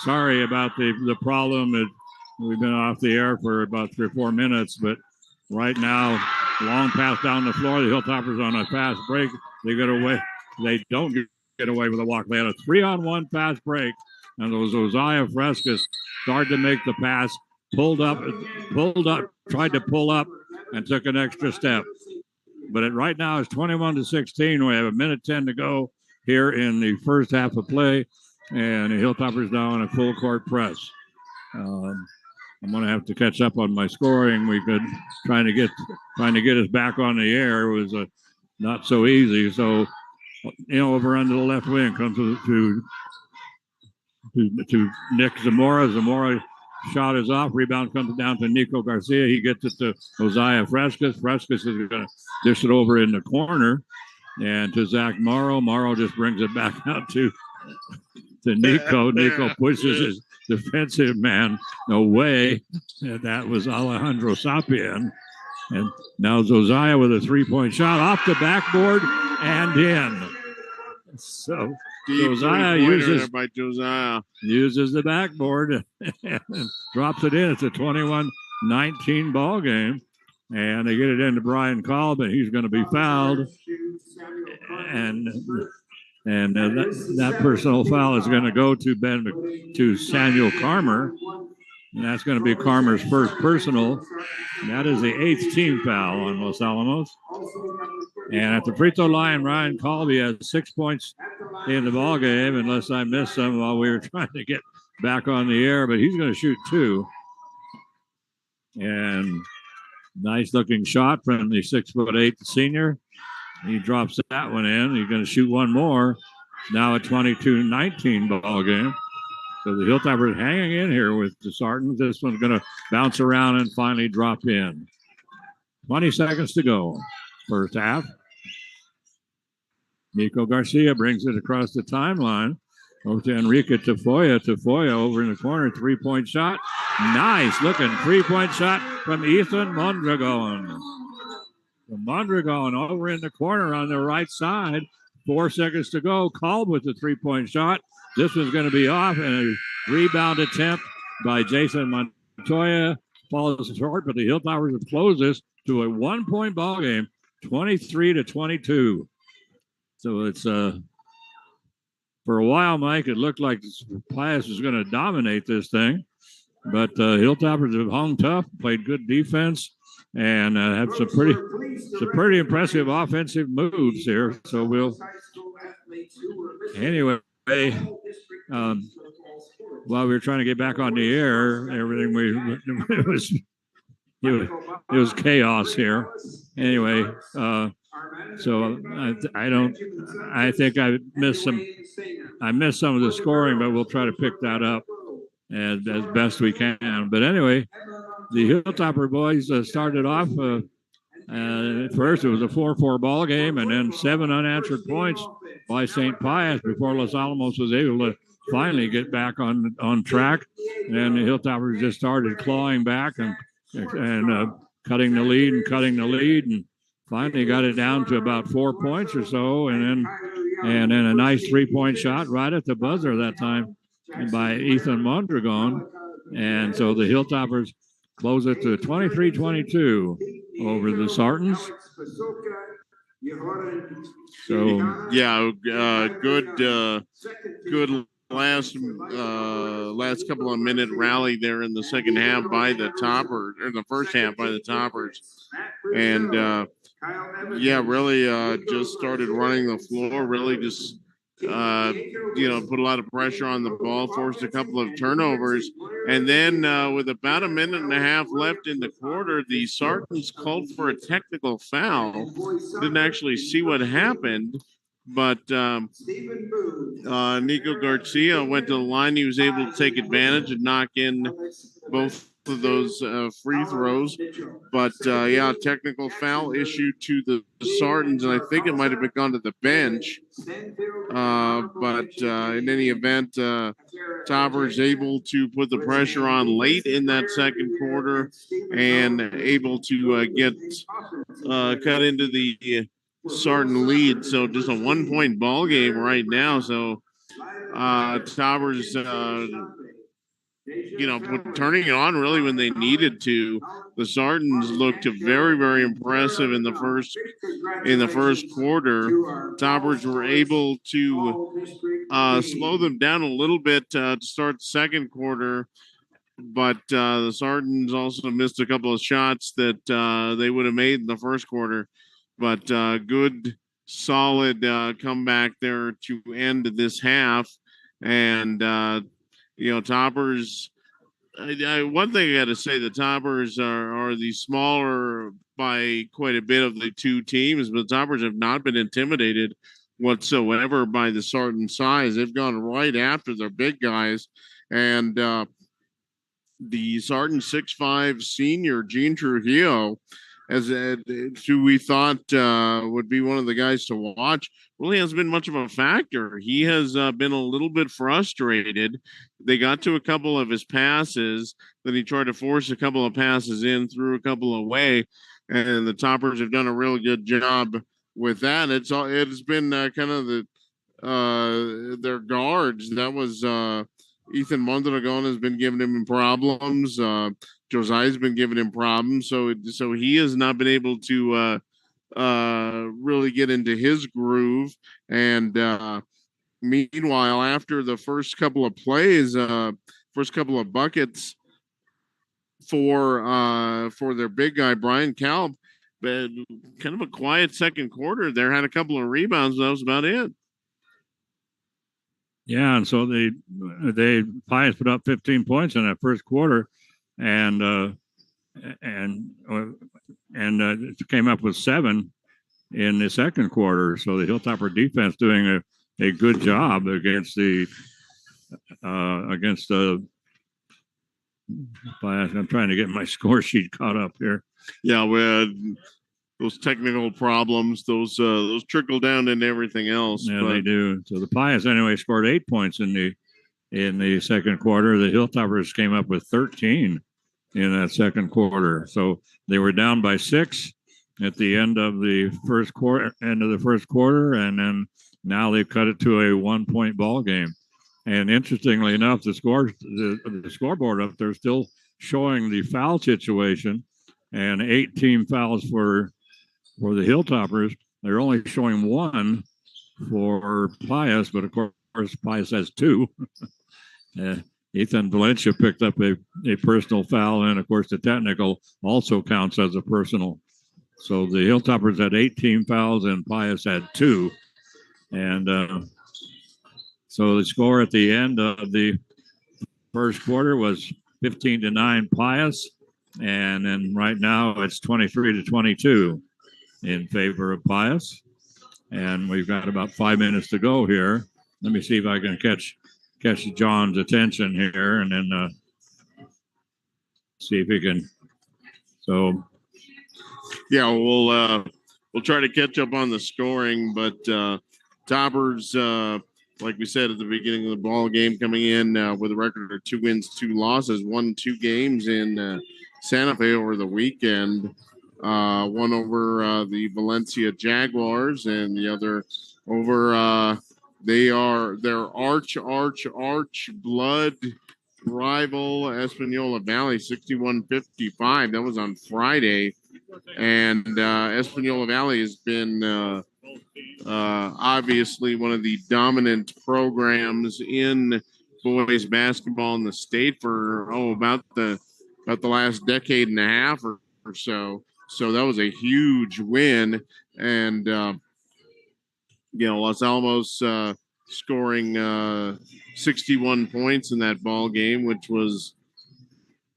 Speaker 8: sorry about the problem. We've been off the air for about 3 or 4 minutes, but right now, long pass down the floor. The Hilltoppers on a fast break. They get away. They don't get away with a walk. They had a 3-on-1 fast break, and those Josiah Frescas started to make the pass, pulled up, tried to pull up, and took an extra step. But right now it's 21-16. We have 1:10 to go here in the first half of play, and the Hilltoppers now on a full court press. I'm going to have to catch up on my scoring. We could trying to get us back on the air was not so easy. So, over under the left wing comes to Nick Zamora. Zamora shot is off. Rebound comes down to Nico Garcia. He gets it to Josiah Frescas. Frescas is going to dish it over in the corner, and to Zach Morrow. Morrow just brings it back out to Nico. Nico pushes his defensive man away, and that was Alejandro Sapien. And now Josiah with a 3-point shot off the backboard and in. So Josiah uses the backboard and drops it in. It's a 21-19 ball game, and they get it into Brian Kolb, and he's going to be fouled. And that personal foul is going to go to Samuel Carmer, and that's going to be Carmer's first personal. And that is the 8th team foul on Los Alamos. And at the free throw line, Ryan Colby has 6 points in the ball game, unless I missed some while we were trying to get back on the air. But he's going to shoot 2. And nice looking shot from the 6'8" senior. He drops that one in. He's going to shoot one more. Now a 22-19 ball game. So the Hilltoppers hanging in here with the Sartans. This one's going to bounce around and finally drop in. 20 seconds to go. First half. Nico Garcia brings it across the timeline. Over to Enrique Tafoya. Tafoya over in the corner. 3-point shot. Nice looking 3-point shot from Ethan Mondragon. Mondragon over in the corner on the right side. 4 seconds to go. Called with the 3-point shot. This one's going to be off, and a rebound attempt by Jason Montoya falls short, but the Hilltoppers have closed this to a 1-point ball game, 23-22. So it's for a while, Mike, it looked like Pius was going to dominate this thing, but Hilltoppers have hung tough, played good defense, and have some pretty impressive offensive moves here. So anyway, while we were trying to get back on the air, everything it was chaos here. Anyway, so I think I missed some of the scoring, but we'll try to pick that up as best we can. But anyway, the Hilltopper boys started off at first. It was a 4-4 ball game, and then 7 unanswered points by St. Pius before Los Alamos was able to finally get back on track. And the Hilltoppers just started clawing back and cutting the lead, and finally got it down to about 4 points or so, and then a nice 3-point shot right at the buzzer that time by Ethan Mondragon. And so the Hilltoppers close it to 23-22 over the Sartans. So
Speaker 9: yeah, good last couple of minute rally there in the second half by the Toppers, or the first half by the Toppers, and really just started running the floor. Really just put a lot of pressure on the ball, forced a couple of turnovers, and then with about a minute and a half left in the quarter, the Sartans called for a technical foul. Didn't actually see what happened, but Nico Garcia went to the line. He was able to take advantage and knock in both of those free throws. But technical foul issued to the Sartans, and I think it might have been gone to the bench. But in any event, Toppers able to put the pressure on late in that second quarter and able to get cut into the Sarton lead. So just a 1 point ball game right now. So Toppers turning it on really when they needed to. The Sartans looked very, very impressive in the first quarter. Toppers were able to slow them down a little bit to start the second quarter, but the Sartans also missed a couple of shots that they would have made in the first quarter. But good, solid comeback there to end this half. And Toppers, one thing I got to say, the Toppers are the smaller by quite a bit of the two teams, but the Toppers have not been intimidated whatsoever by the Sarton size. They've gone right after their big guys. And the Sarton 6'5" senior, Gene Trujillo, who we thought would be one of the guys to watch, really hasn't been much of a factor. He has been a little bit frustrated. They got to a couple of his passes, then he tried to force a couple of passes in, threw a couple away, and the Toppers have done a really good job with that. It's been kind of their guards. That was Ethan Mondragon has been giving him problems. Josiah's been giving him problems, so he has not been able to really get into his groove. And meanwhile, after the first couple of plays, first couple of buckets for their big guy Brian Kalb, but kind of a quiet second quarter there. Had a couple of rebounds, but that was about it.
Speaker 8: Yeah, and so they Pius put up 15 points in that first quarter, and came up with 7 in the second quarter. So the Hilltopper defense doing a good job against the Pius. I'm trying to get my score sheet caught up here.
Speaker 9: Yeah, we had those technical problems, those trickle down into everything else.
Speaker 8: Yeah, they do. So the Pius anyway scored 8 points in the second quarter. The Hilltoppers came up with 13 in that second quarter. So they were down by 6 at the end of the first quarter, and then now they've cut it to a 1 point ball game. And interestingly enough, the scoreboard up there still showing the foul situation, and 18 fouls for the Hilltoppers. They're only showing 1 for Pius, but of course Pius has 2. Ethan Valencia picked up a personal foul, and of course the technical also counts as a personal. So the Hilltoppers had 18 fouls and Pius had 2. And so the score at the end of the first quarter was 15-9 Pius, and then right now it's 23-22 in favor of Pius. And we've got about 5 minutes to go here. Let me see if I can catch John's attention here, and then see if he can. So,
Speaker 9: yeah, we'll try to catch up on the scoring, but Toppers, like we said at the beginning of the ball game, coming in with a record of 2 wins, 2 losses, won 2 games in Santa Fe over the weekend. One over the Valencia Jaguars, and the other over their arch blood rival Espanola Valley, 61-55. That was on Friday, and Espanola Valley has been obviously one of the dominant programs in boys basketball in the state for about the last decade and a half or so. So that was a huge win, and Los Alamos scoring 61 points in that ball game, which was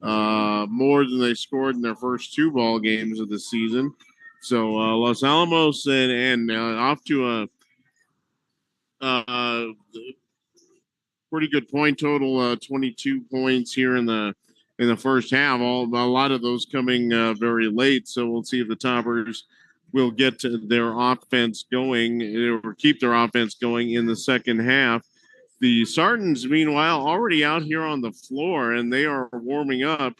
Speaker 9: more than they scored in their first two ball games of the season. So Los Alamos and off to a pretty good point total, 22 points here in the first half. A lot of those coming very late. So we'll see if the Toppers will get to their offense going or keep their offense going in the second half. The Sartans, meanwhile, already out here on the floor, and they are warming up.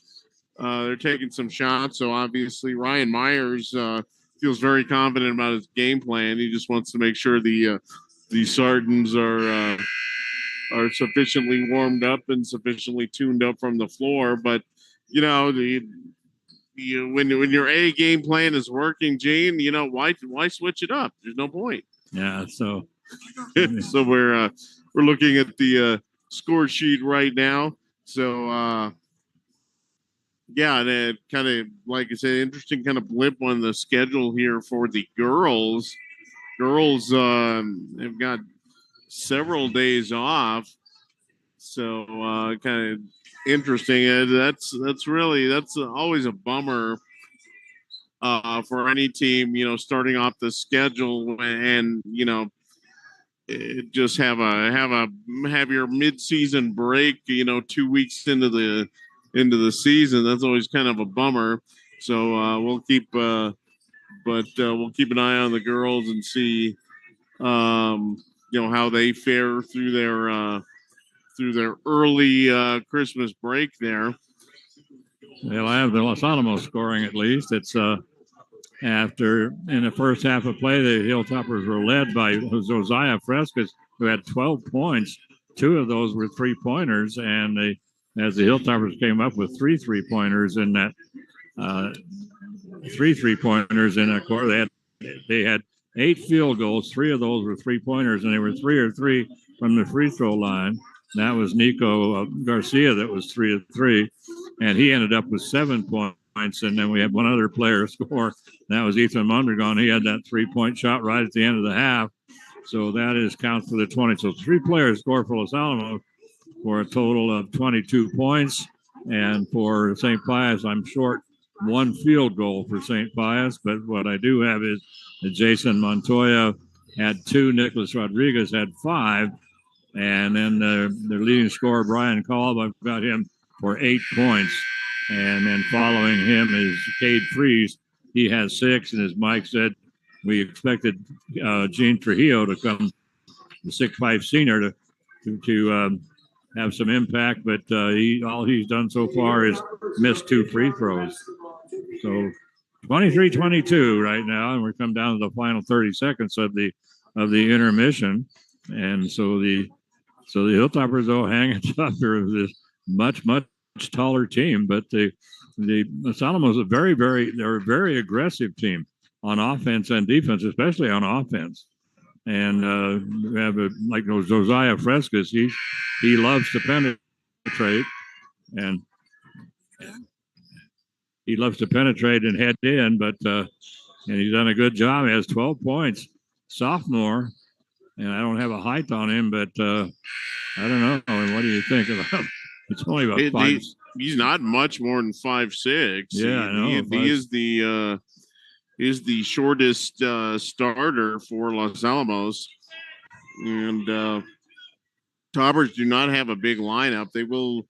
Speaker 9: They're taking some shots. So obviously Ryan Myers feels very confident about his game plan. He just wants to make sure the Sartans are sufficiently warmed up and sufficiently tuned up from the floor. But when your A game plan is working, Gene, why switch it up? There's no point.
Speaker 8: Yeah. So
Speaker 9: so we're looking at the score sheet right now. So yeah, and kind of like I said, interesting kind of blip on the schedule here for the girls. Girls have got several days off, so kind of interesting. That's always a bummer for any team, starting off the schedule and just have your mid-season break, 2 weeks into the season. That's always kind of a bummer. So we'll keep an eye on the girls and see how they fare through their early Christmas break there.
Speaker 8: They'll have the Los Alamos scoring at least. It's after in the first half of play, the Hilltoppers were led by Josiah Frescas, who had 12 points. 2 of those were 3-pointers, and as the Hilltoppers came up with 3 3-pointers in that 3 3-pointers in that quarter, they had 8 field goals. 3 of those were 3-pointers, and they were 3 of 3 from the free throw line. That was Nico Garcia that was 3 of 3, and he ended up with 7 points. And then we had one other player score. That was Ethan Mondragon. He had that 3-point shot right at the end of the half. So that is count for the 20. So 3 players scored for Los Alamos for a total of 22 points. And for St. Pius, I'm short 1 field goal for St. Pius. But what I do have is Jason Montoya had 2. Nicholas Rodriguez had 5. And then the leading scorer, Brian Kolb, I've got him for 8 points. And then following him is Cade Freeze. He has 6. And as Mike said, we expected Gene Trujillo to come, the 6'5" senior, to have some impact. But all he's done so far is missed 2 free throws. So 23-22 right now. And we're come down to the final 30 seconds of the intermission. And so the Hilltoppers, though, hanging tough here, this much taller team, but the Los Alamos is they're a very aggressive team on offense and defense, especially on offense. And we have like those Josiah Frescas, he loves to penetrate, and he loves to penetrate and head in, but and he's done a good job. He has 12 points, sophomore, and I don't have a height on him, but I don't know. What do you think about? It's only about 5.
Speaker 9: He's not much more than 5'6".
Speaker 8: Yeah, I know.
Speaker 9: He is the shortest starter for Los Alamos, and Toppers do not have a big lineup. They will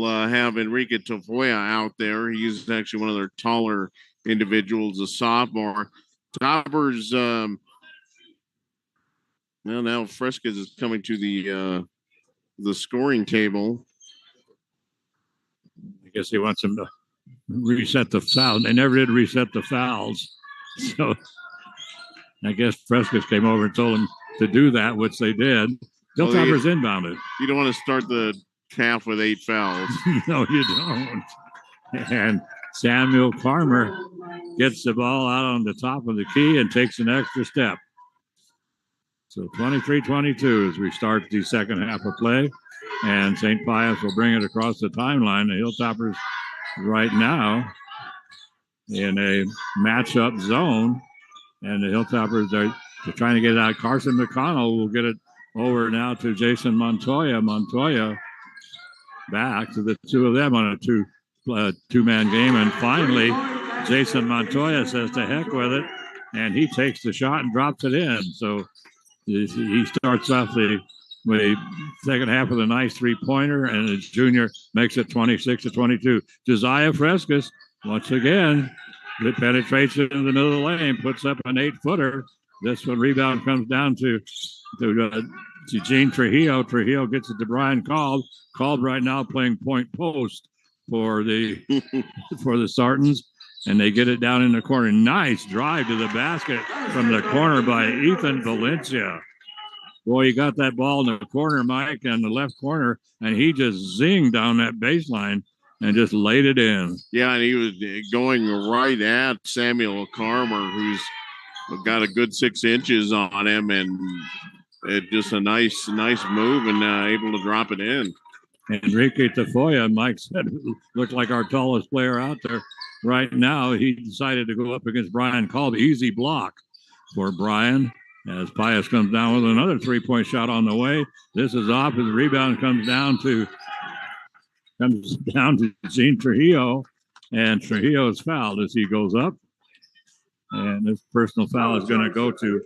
Speaker 9: have Enrique Tafoya out there. He's actually one of their taller individuals, a sophomore. Toppers. Now Frescas is coming to the scoring table.
Speaker 8: I guess he wants him to reset the foul. They never did reset the fouls. So I guess Frescas came over and told him to do that, which they did. Hilltoppers inbounded.
Speaker 9: You don't want to start the half with 8 fouls.
Speaker 8: No, you don't. And Samuel Farmer gets the ball out on the top of the key and takes an extra step. So 23-22 as we start the second half of play. And St. Pius will bring it across the timeline. The Hilltoppers right now in a matchup zone. And the Hilltoppers are trying to get it out. Carson McConnell will get it over now to Jason Montoya. Montoya back to the two of them on a two-man game. And finally, Jason Montoya says to heck with it. And he takes the shot and drops it in. So he starts off the second half with a nice three-pointer, and the junior makes it 26-22. Josiah Frescas, once again, good penetration in the middle of the lane, puts up an 8-footer. This one rebound comes down to Gene Trujillo. Trujillo gets it to Brian Kalb. Kalb right now playing point post for the Sartans. And they get it down in the corner. Nice drive to the basket from the corner by Ethan Valencia. Boy, he got that ball in the corner, Mike, in the left corner, and he just zinged down that baseline and just laid it in.
Speaker 9: Yeah, and he was going right at Samuel Carmer, who's got a good 6 inches on him, and it just a nice move and able to drop it in.
Speaker 8: Enrique Tafoya, Mike said, looked like our tallest player out there. Right now, he decided to go up against Brian Kalb. Easy block for Brian as Pius comes down with another three-point shot on the way. This is off. His rebound comes down to Gene Trujillo, and Trujillo is fouled as he goes up. And this personal foul is going to go to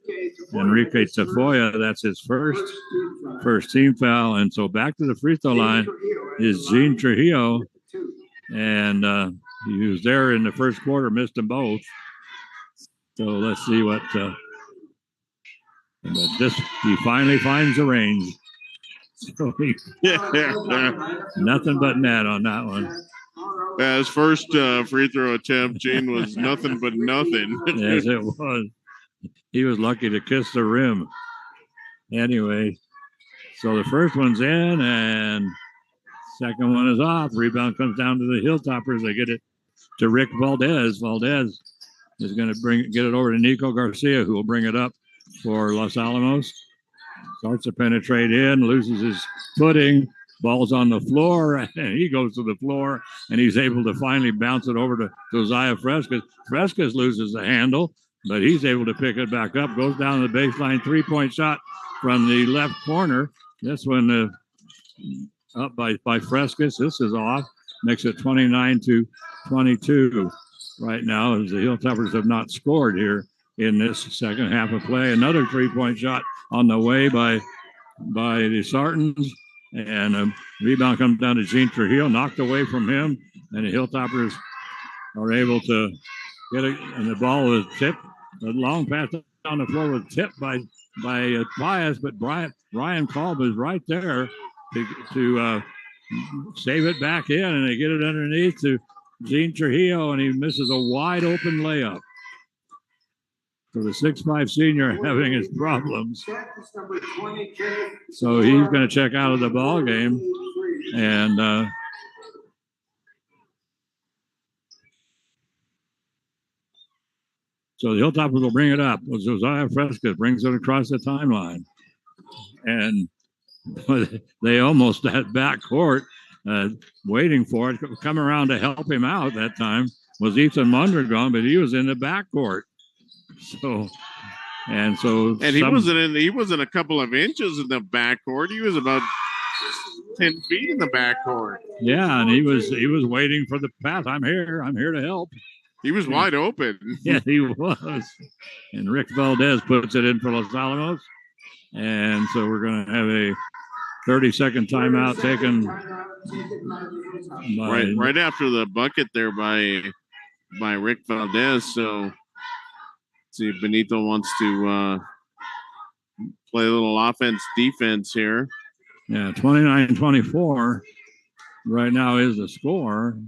Speaker 8: Enrique Tafoya. That's his first team foul. And so back to the free throw line is Gene Trujillo. And he was there in the first quarter, missed them both. So let's see what he finally finds the range. So nothing but net on that one.
Speaker 9: His first free throw attempt, Gene, was nothing but nothing.
Speaker 8: Yes, it was. He was lucky to kiss the rim. Anyway, so the first one's in, and second one is off. Rebound comes down to the Hilltoppers. They get it to Rick Valdez. Valdez is going to get it over to Nico Garcia, who will bring it up for Los Alamos. Starts to penetrate in, loses his footing. Ball's on the floor, and he goes to the floor, and he's able to finally bounce it over to Josiah Frescas. Frescas loses the handle, but he's able to pick it back up, goes down the baseline, three-point shot from the left corner. This one up by Frescas. This is off. Makes it 29-22 right now, as the Hilltoppers have not scored here in this second half of play. Another three-point shot on the way by the Sartans. And a rebound comes down to Gene Trujillo, knocked away from him, and the Hilltoppers are able to get it. And the ball was tipped. The long pass on the floor was tipped by Pius, but Brian Kalb is right there to save it back in, and they get it underneath to Gene Trujillo, and he misses a wide open layup. So the 6'5" senior having his problems. So he's going to check out of the ball game. And so the Hilltoppers will bring it up. Josiah Frescas brings it across the timeline. And they almost at backcourt waiting for it. Come around to help him out that time was Ethan Mondragon, but he was in the backcourt. So he wasn't a couple of inches in the backcourt. He was about 10 feet in the backcourt. Yeah, and he was waiting for the pass. I'm here to help.
Speaker 9: He was wide open.
Speaker 8: Yeah, he was. And Rick Valdez puts it in for Los Alamos. And so we're going to have a 30-second timeout taken
Speaker 9: right after the bucket there by Rick Valdez. So see if Benito wants to play a little offense-defense here.
Speaker 8: Yeah, 29-24 right now is the score,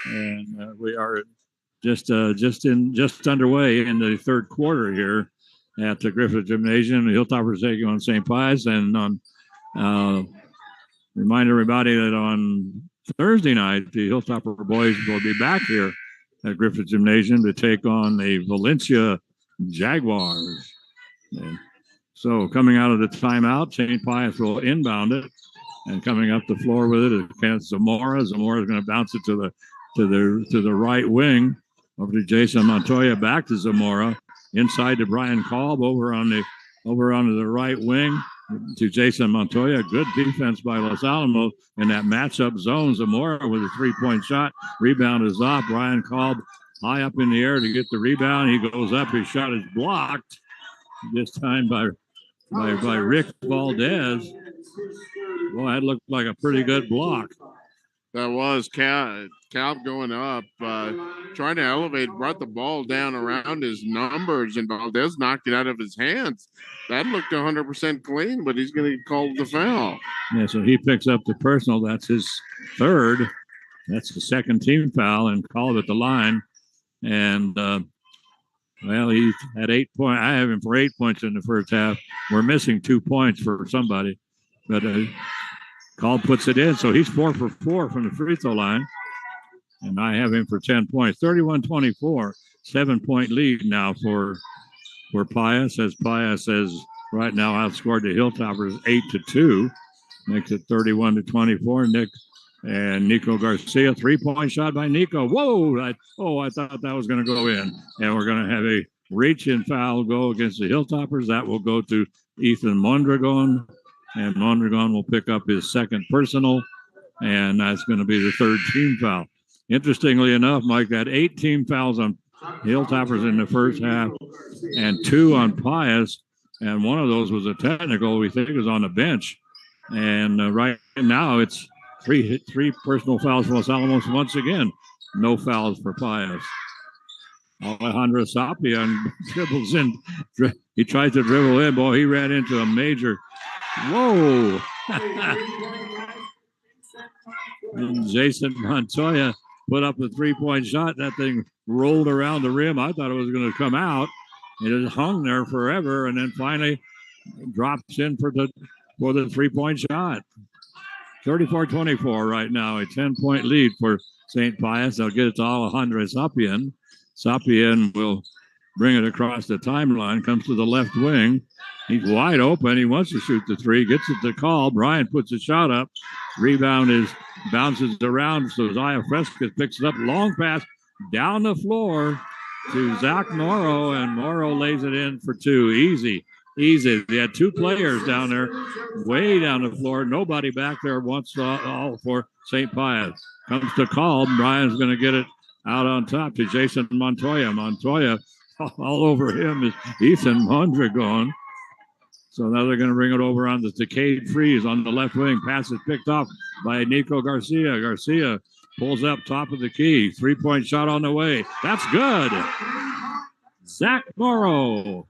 Speaker 8: and we are just underway in the third quarter here at the Griffith Gymnasium. The Hilltoppers taking on St. Pius, and on remind everybody that on Thursday night the Hilltopper boys will be back here at Griffith Gymnasium to take on the Valencia Jaguars. And So coming out of the timeout, St. Pius will inbound it, and coming up the floor with it is Kenneth Zamora. Zamora is going to bounce it to the right wing, over to Jason Montoya, back to Zamora, inside to Brian Kolb, over onto the right wing to Jason Montoya. Good defense by Los Alamos in that matchup zone. Zamora with a 3-point shot. Rebound is off. Brian Kolb high up in the air to get the rebound. He goes up. His shot is blocked this time by Rick Valdez. Well, that looked like a pretty good block.
Speaker 9: That was Cal going up, trying to elevate, brought the ball down around his numbers, and Valdez knocked it out of his hands. That looked 100% clean, but he's going to call the foul.
Speaker 8: Yeah, so he picks up the personal. That's his third. That's the second team foul, and called at the line. And, well, he had 8 points. I have him for 8 points in the first half. We're missing 2 points for somebody. But Kolb puts it in, so he's 4 for 4 from the free throw line. And I have him for 10 points. 31-24, 7-point lead now for Pius, as Pius has right now outscored the Hilltoppers 8-2. Makes it 31-24. Nico Garcia, 3-point shot by Nico. Whoa! I thought that was going to go in. And we're going to have a reach-in foul go against the Hilltoppers. That will go to Ethan Mondragon. And Mondragon will pick up his second personal. And that's going to be the third team foul. Interestingly enough, Mike, that 8 team fouls on Hilltoppers in the first half and 2 on Pius. And one of those was a technical, we think, is on the bench. And right now it's three personal fouls for Los Alamos once again. No fouls for Pius. Alejandro Sapien dribbles in. He tries to dribble in. Boy, he ran into a major. Whoa. And Jason Montoya put up a 3-point shot. That thing rolled around the rim. I thought it was going to come out. It just hung there forever, and then finally drops in for the 3-point shot. 34-24 right now, a 10-point lead for St. Pius. They'll get it to Alejandro Sapien. Sapien will bring it across the timeline, comes to the left wing. He's wide open. He wants to shoot the 3, gets it to Call. Brian puts a shot up. Rebound bounces around, so Zaya Fresquez picks it up. Long pass down the floor to Zach Morrow, and Morrow lays it in for 2. Easy. They had 2 players down there, way down the floor. Nobody back there wants all for St. Pius. Comes to Call. Brian's going to get it out on top to Jason Montoya. Montoya, all over him is Ethan Mondragon. So now they're going to bring it over on the Cade Freeze on the left wing. Pass is picked off by Nico Garcia. Garcia pulls up top of the key. 3-point shot on the way. That's good. Zach Morrow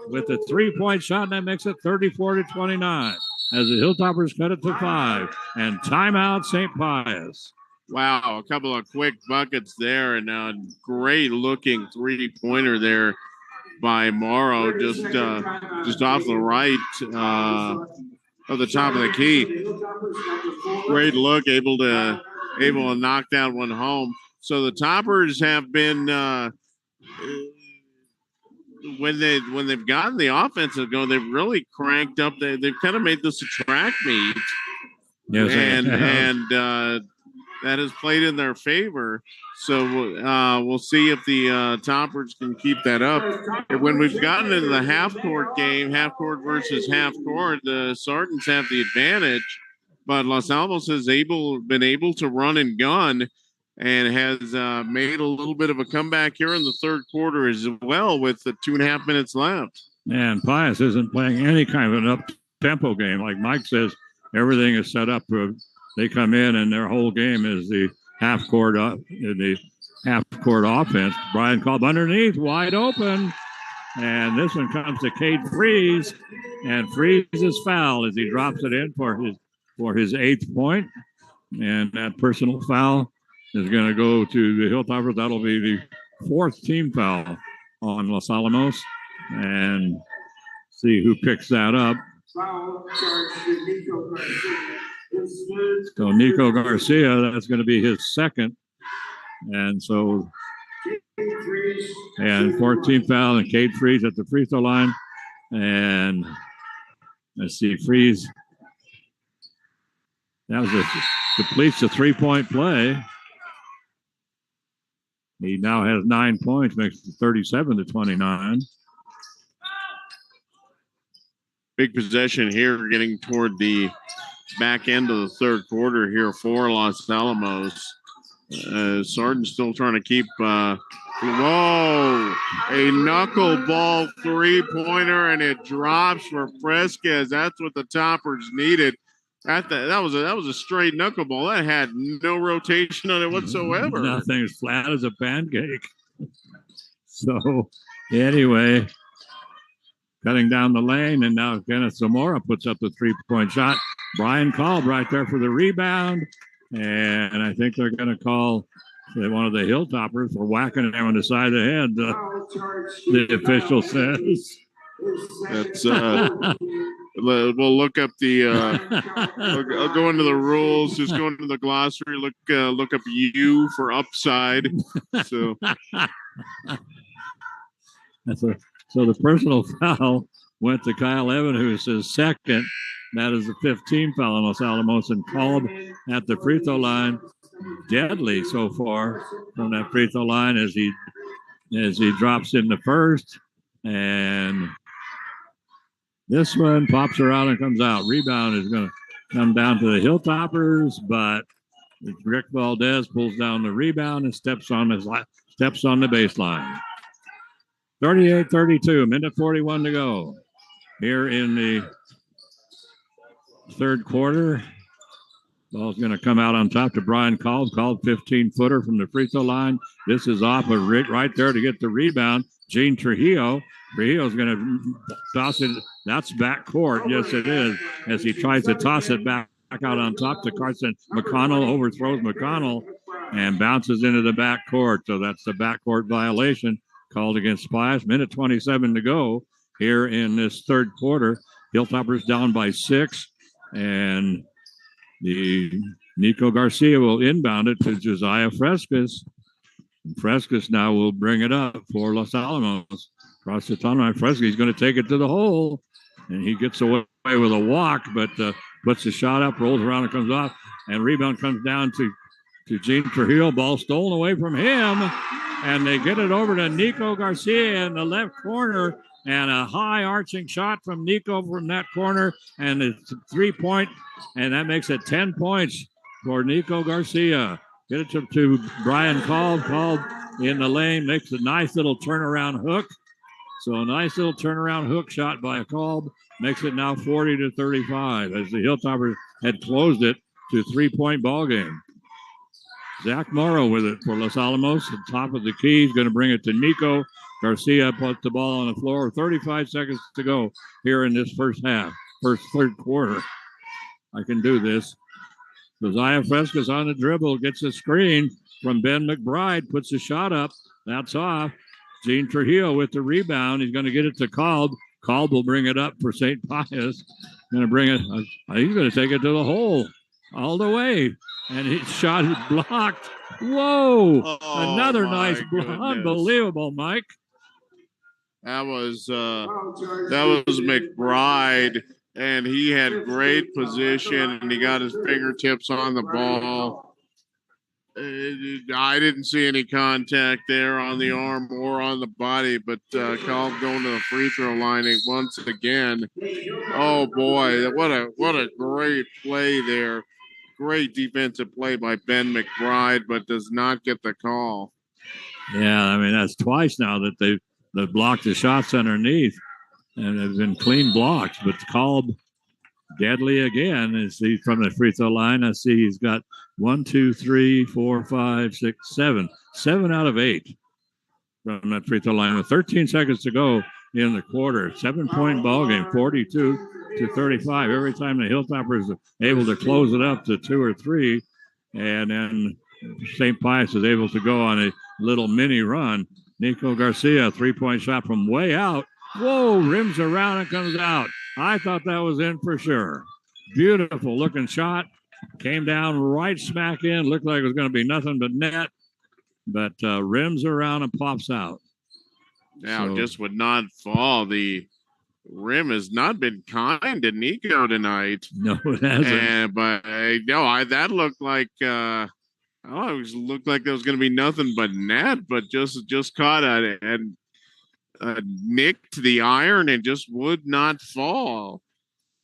Speaker 8: with a 3-point shot, and that makes it 34-29 as the Hilltoppers cut it to 5. And timeout, St. Pius.
Speaker 9: Wow, a couple of quick buckets there, and a great-looking 3-pointer there by Morrow, just off the right of the top of the key. Great look, able to knock that one home. So the Toppers have been when they've gotten the offensive going, they've really cranked up. They've kind of made this a track meet,
Speaker 8: yes,
Speaker 9: and that has played in their favor. So we'll see if the Toppers can keep that up. And when we've gotten into the half-court game, half-court versus half-court, the Sartans have the advantage. But Los Alamos has been able to run and gun and has made a little bit of a comeback here in the third quarter as well with the 2.5 minutes left.
Speaker 8: And Pius isn't playing any kind of an up-tempo game. Like Mike says, everything is set up for they come in and their whole game is the half-court offense. Brian Kolb underneath, wide open. And this one comes to Cade Freeze. And Freeze is fouled as he drops it in for his 8th point. And that personal foul is going to go to the Hilltoppers. That'll be the 4th team foul on Los Alamos. And see who picks that up. So Nico Garcia, that's going to be his 2nd. And so, and 14th foul, and Cade Freeze at the free throw line. And let's see, Freeze. That was completes the 3-point play. He now has 9 points, makes it 37-29.
Speaker 9: Big possession here, getting toward the back end of the third quarter here for Los Alamos. Sargent's still trying to keep. Whoa! A knuckleball 3-pointer, and it drops for Fresquez. That's what the Toppers needed. That was a straight knuckleball. That had no rotation on it whatsoever.
Speaker 8: Nothing, as flat as a pancake. So anyway, cutting down the lane, and now Kenneth Zamora puts up the 3-point shot. Brian called right there for the rebound, and I think they're going to call one of the Hilltoppers for whacking him on the side of the head. The official says.
Speaker 9: That's we'll look up the. I'll go into the rules. Just go into the glossary. Look up U for upside. So.
Speaker 8: So the personal foul went to Kyle Evan, who is his second. That is the 15th foul on Los Alamos, and called at the free throw line. Deadly so far from that free throw line as he drops in the first, and this one pops around and comes out. Rebound is going to come down to the Hilltoppers, but Rick Valdez pulls down the rebound and steps on the baseline. 38-32, minute 41 to go here in the third quarter. Ball's going to come out on top to Brian Called 15-footer from the free throw line. This is off of Rick right there to get the rebound. Gene Trujillo. Trujillo's going to toss it. That's back court. Yes, it is. As he tries to toss it back out on top to Carson McConnell. Overthrows McConnell and bounces into the back court. So that's the backcourt violation called against Pius. Minute 27 to go here in this third quarter. Hilltoppers down by 6. And the Nico Garcia will inbound it to Josiah Fresquez. And Fresquez now will bring it up for Los Alamos. Across the tunnel, Fresquez, he's going to take it to the hole. And he gets away with a walk, but puts the shot up, rolls around and comes off. And rebound comes down to Gene Trujillo. Ball stolen away from him. And they get it over to Nico Garcia in the left corner. And a high arching shot from Nico from that corner. And it's a 3-point. And that makes it 10 points for Nico Garcia. Get it to Brian Called in the lane. Makes a nice little turnaround hook. So a nice little turnaround hook shot by Called. Makes it now 40-35 as the Hilltoppers had closed it to a 3-point ball game. Zach Morrow with it for Los Alamos. At top of the key. He's going to bring it to Nico. Garcia puts the ball on the floor. 35 seconds to go here in this third quarter. I can do this. Josiah Fresquez on the dribble. Gets a screen from Ben McBride. Puts the shot up. That's off. Gene Trujillo with the rebound. He's going to get it to Called. Called will bring it up for St. Pius. Going to bring it. He's going to take it to the hole all the way. And his shot is blocked. Whoa! Another nice block. Unbelievable, Mike.
Speaker 9: That was McBride, and he had great position, and he got his fingertips on the ball. I didn't see any contact there on the arm or on the body, but Called going to the free throw line once again. Oh boy, what a great play there. Great defensive play by Ben McBride, but does not get the call.
Speaker 8: Yeah, I mean, that's twice now that they've blocked the shots underneath, and they've been clean blocks, but Called deadly again as he's from the free throw line. I see he's got 1, 2, 3, 4, 5, 6, 7. 7 out of 8 from that free throw line with 13 seconds to go in the quarter. 7-point ball game, 42-35. Every time the Hilltoppers are able to close it up to 2 or 3, and then St. Pius is able to go on a little mini run. Nico Garcia, 3-point shot from way out. Whoa, rims around and comes out. I thought that was in for sure. Beautiful looking shot. Came down right smack in. Looked like it was going to be nothing but net. But rims around and pops out.
Speaker 9: Now just would not fall. The rim has not been kind to Nico tonight.
Speaker 8: No, it hasn't.
Speaker 9: That looked like it looked like there was going to be nothing but net, but just caught and nicked the iron and just would not fall.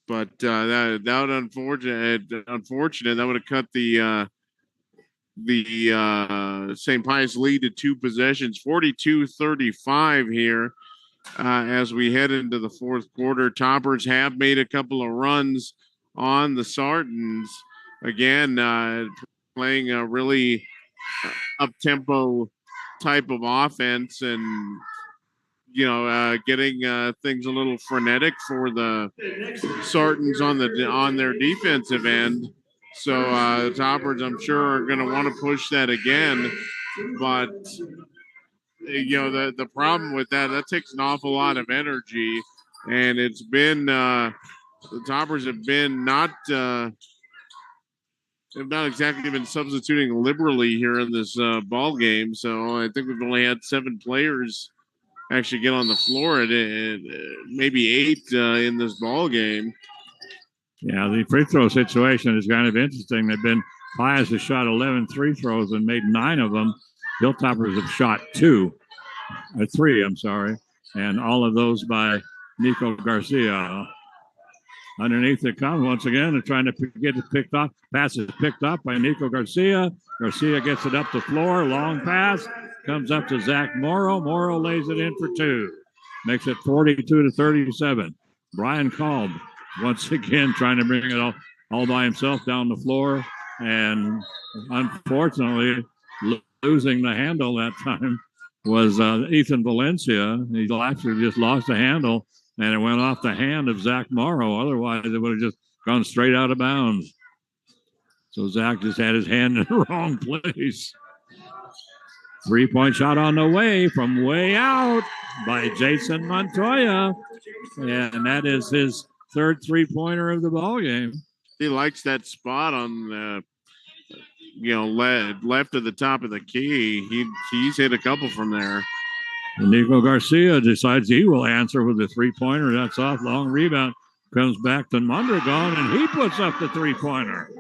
Speaker 9: But that unfortunate that would have cut the St. Pius lead to 2 possessions, 42-35 here as we head into the fourth quarter. Toppers have made a couple of runs on the Sartans. Again, playing a really up-tempo type of offense and, getting things a little frenetic for the Sartans on their defensive end. So the Toppers, I'm sure, are going to want to push that again. But, the problem with that takes an awful lot of energy. And it's been, the Toppers have not exactly been substituting liberally here in this ball game. So I think we've only had 7 players actually get on the floor, and maybe 8 in this ball game.
Speaker 8: Yeah, the free throw situation is kind of interesting. Pius has shot 11 free throws and made 9 of them. Hilltoppers have shot 3, and all of those by Nico Garcia. Underneath it comes once again. They're trying to get it picked off. Pass is picked up by Nico Garcia. Garcia gets it up the floor. Long pass. Comes up to Zach Morrow. Morrow lays it in for 2. Makes it 42-37. Brian Kalb once again trying to bring it all by himself down the floor. And unfortunately, losing the handle that time was Ethan Valencia. He actually just lost the handle, and it went off the hand of Zach Morrow. Otherwise, it would have just gone straight out of bounds. So Zach just had his hand in the wrong place. 3-point shot on the way from way out by Jason Montoya. And that is his 3rd 3-pointer of the ball game.
Speaker 9: He likes that spot on the left of the top of the key. He's hit a couple from there.
Speaker 8: And Nico Garcia decides he will answer with a 3-pointer. That's off. Long rebound. Comes back to Mondragon, and he puts up the 3-pointer.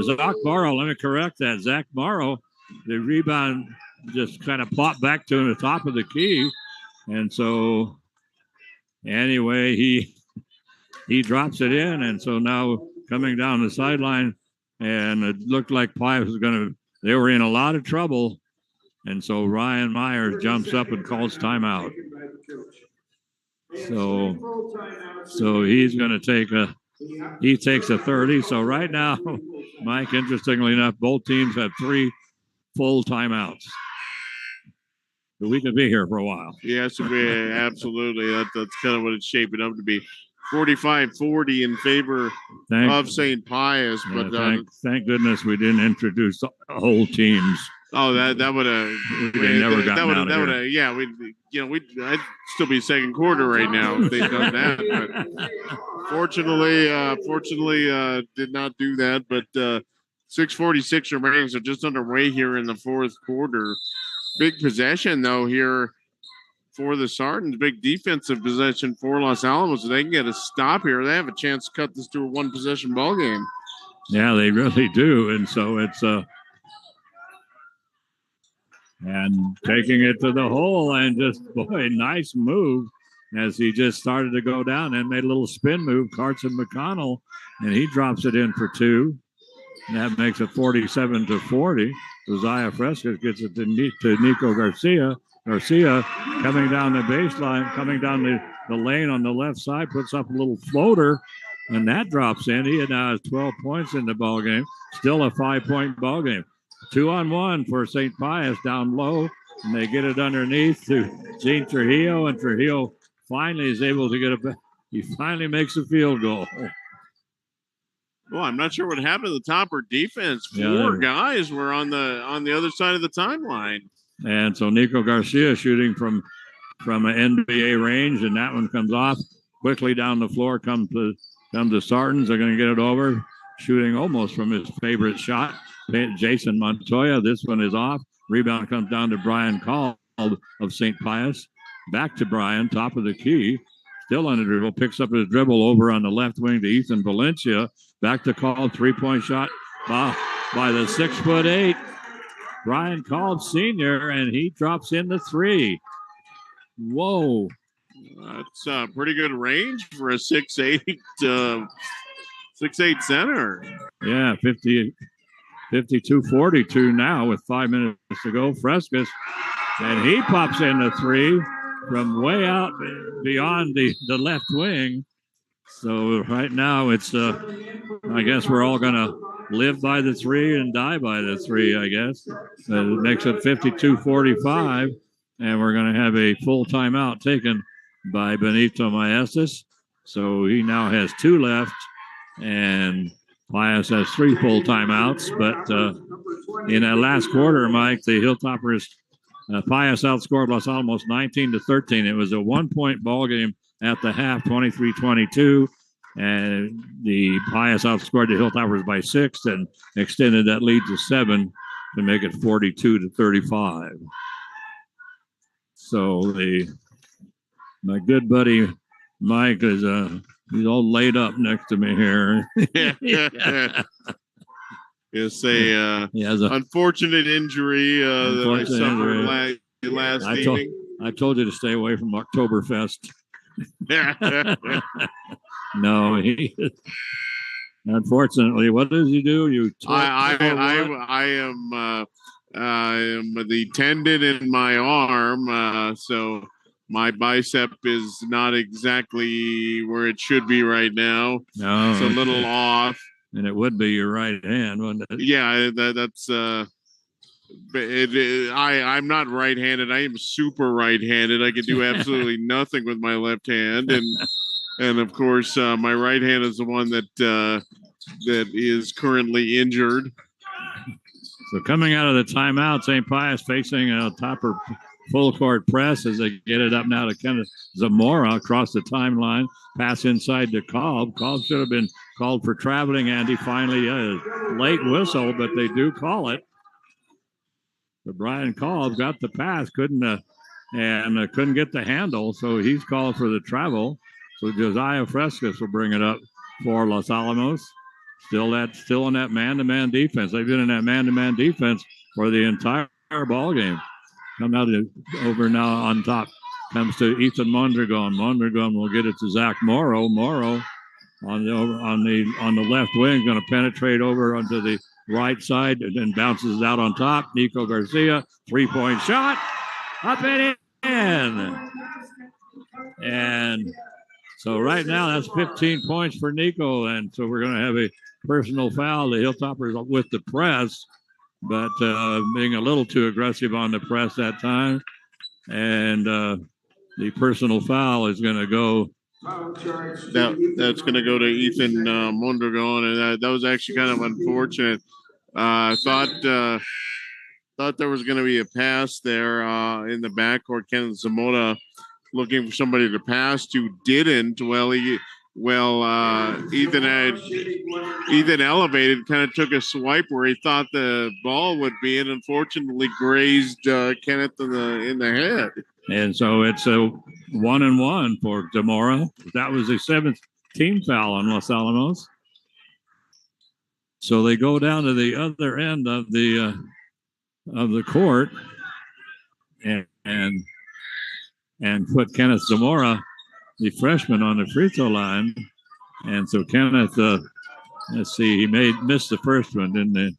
Speaker 8: Zach Morrow, let me correct that. Zach Morrow, the rebound just kind of popped back to the top of the key. And so, anyway, he drops it in. And so now coming down the sideline, and it looked like Pius was they were in a lot of trouble. And so Ryan Myers jumps up and calls timeout. So he's going to take he takes a 30. So right now, Mike, interestingly enough, both teams have 3 full timeouts. So we could be here for a while.
Speaker 9: Yes, absolutely. That's kind of what it's shaping up to be. 45-40 in favor of St. Pius.
Speaker 8: Yeah, but thank goodness we didn't introduce the whole teams.
Speaker 9: Oh, that would have
Speaker 8: never gotten out of here.
Speaker 9: Yeah, I'd still be second quarter right now if they'd done that. But fortunately, did not do that. But 6:46 remaining, so just underway here in the fourth quarter. Big possession though here for the Sartans. Big defensive possession for Los Alamos. So they can get a stop here. They have a chance to cut this to a 1-possession ball game.
Speaker 8: Yeah, they really do. And so it's and taking it to the hole, and just, boy, nice move as he just started to go down and made a little spin move. Carson McConnell, and he drops it in for 2. And that makes it 47-40. Josiah Frescas gets it to Nico Garcia. Garcia coming down the baseline, coming down the lane on the left side, puts up a little floater, and that drops in. He now has 12 points in the ball game. Still a 5-point ball game. 2-on-1 for St. Pius down low, and they get it underneath to Gene Trujillo, and Trujillo finally is able to get it. He finally makes a field goal.
Speaker 9: Well, I'm not sure what happened to the Topper defense. 4 guys were on the other side of the timeline.
Speaker 8: And so Nico Garcia shooting from an NBA range, and that one comes off quickly down the floor. Come to Sartans. They're going to get it over, shooting almost from his favorite shot, Jason Montoya. This one is off. Rebound comes down to Brian Call of St. Pius. Back to Brian, top of the key. still on the dribble, picks up his dribble over on the left wing to Ethan Valencia. Back to Kolb, three-point shot by the 6'8" Brian Kolb Sr., and he drops in the three. Whoa.
Speaker 9: That's a pretty good range for a 6'8", 6'8" center.
Speaker 8: Yeah, 52-42 now with 5 minutes to go. Frescas, and he pops in the three from way out beyond the left wing. So right now it's, I guess we're all going to live by the three and die by the three, I guess. It makes it 52-45, and we're going to have a full timeout taken by Benito Maestas. So he now has 2 left, and Pius has 3 full timeouts. But in that last quarter, Mike, the Hilltoppers, Pius outscored Los Alamos 19-13. It was a 1-point ball game at the half, 23-22. And the Pius outscored the Hilltoppers by 6 and extended that lead to 7 to make it 42-35. So my good buddy Mike is he's all laid up next to me here.
Speaker 9: It's a unfortunate injury that I suffered last evening.
Speaker 8: I told you to stay away from Oktoberfest. No, unfortunately, what does he do?
Speaker 9: I am the tendon in my arm, so my bicep is not exactly where it should be right now.
Speaker 8: No,
Speaker 9: it's a little off.
Speaker 8: And it would be your right hand, wouldn't it?
Speaker 9: Yeah, that's. I'm not right-handed. I am super right-handed. I can do absolutely nothing with my left hand, and of course, my right hand is the one that is currently injured.
Speaker 8: So coming out of the timeout, St. Pius facing a Topper full court press as they get it up now to Kenneth Zamora across the timeline. Pass inside to Kolb. Kolb should have been called for traveling, and he finally late whistle, but they do call it. But Brian Kolb got the pass, couldn't get the handle, so he's called for the travel. So Josiah Frescas will bring it up for Los Alamos. Still in that man-to-man defense. They've been in that man-to-man defense for the entire ball game. Come out over now on top. Comes to Ethan Mondragon. Mondragon will get it to Zach Morrow. Morrow on the left wing, going to penetrate over onto the right side and then bounces out on top. Nico Garcia, 3-point shot, up and in. And so right now that's 15 points for Nico, and so we're going to have a personal foul. The Hilltoppers with the press, but being a little too aggressive on the press that time, and the personal foul is going to go.
Speaker 9: That's going to go to Ethan Mondragon, and that was actually kind of unfortunate. I thought there was going to be a pass there in the backcourt. Kenneth Zamora looking for somebody to pass to, didn't. Ethan elevated, kind of took a swipe where he thought the ball would be, and unfortunately grazed Kenneth in the head.
Speaker 8: And so it's a 1-and-1 for Zamora. That was a 7th team foul on Los Alamos. So they go down to the other end of the court and put Kenneth Zamora, the freshman, on the free throw line. And so Kenneth, let's see, he missed the first one, didn't he?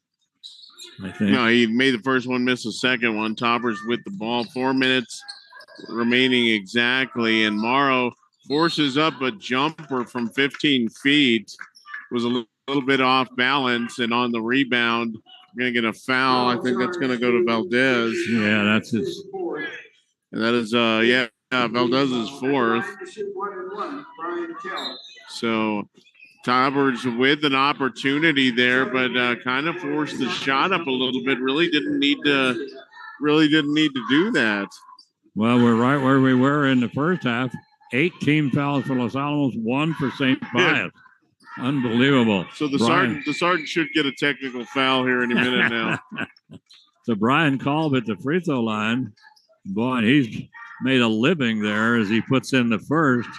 Speaker 8: I think.
Speaker 9: No, he made the first one, missed the second one. Toppers with the ball, 4 minutes remaining exactly, and Morrow forces up a jumper from 15 feet. Was a little bit off balance, and on the rebound, we're going to get a foul. I think that's going to go to Valdez.
Speaker 8: Yeah, that's his.
Speaker 9: And that is, Valdez's 4th. So Toppers with an opportunity there, but kind of forced the shot up a little bit. Really didn't need to do that.
Speaker 8: Well, we're right where we were in the first half. 8 team fouls for Los Alamos, 1 for St. Pius. Unbelievable.
Speaker 9: So the sergeant should get a technical foul here in a minute now.
Speaker 8: So Brian Kolb at the free throw line. Boy, he's made a living there as he puts in the first.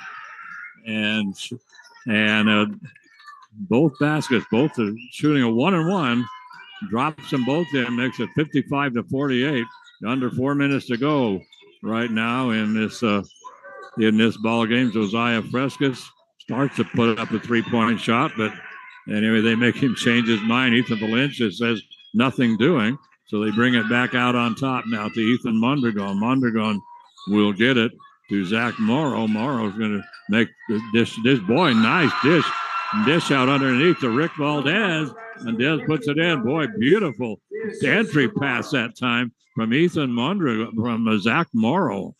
Speaker 8: and both baskets, both are shooting a 1-and-1, drops them both in, makes it 55-48. Under 4 minutes to go right now in this ball game. Josiah Frescas starts to put up a 3-point shot, but anyway, they make him change his mind. Ethan Valencia says nothing doing, so they bring it back out on top now to Ethan Mondragon. Mondragon will get it to Zach Morrow. Morrow's going to make the dish. This boy, nice dish out underneath to Rick Valdez, and Dez puts it in. Boy, beautiful entry pass that time from Ethan Mondragon, from Zach Morrow.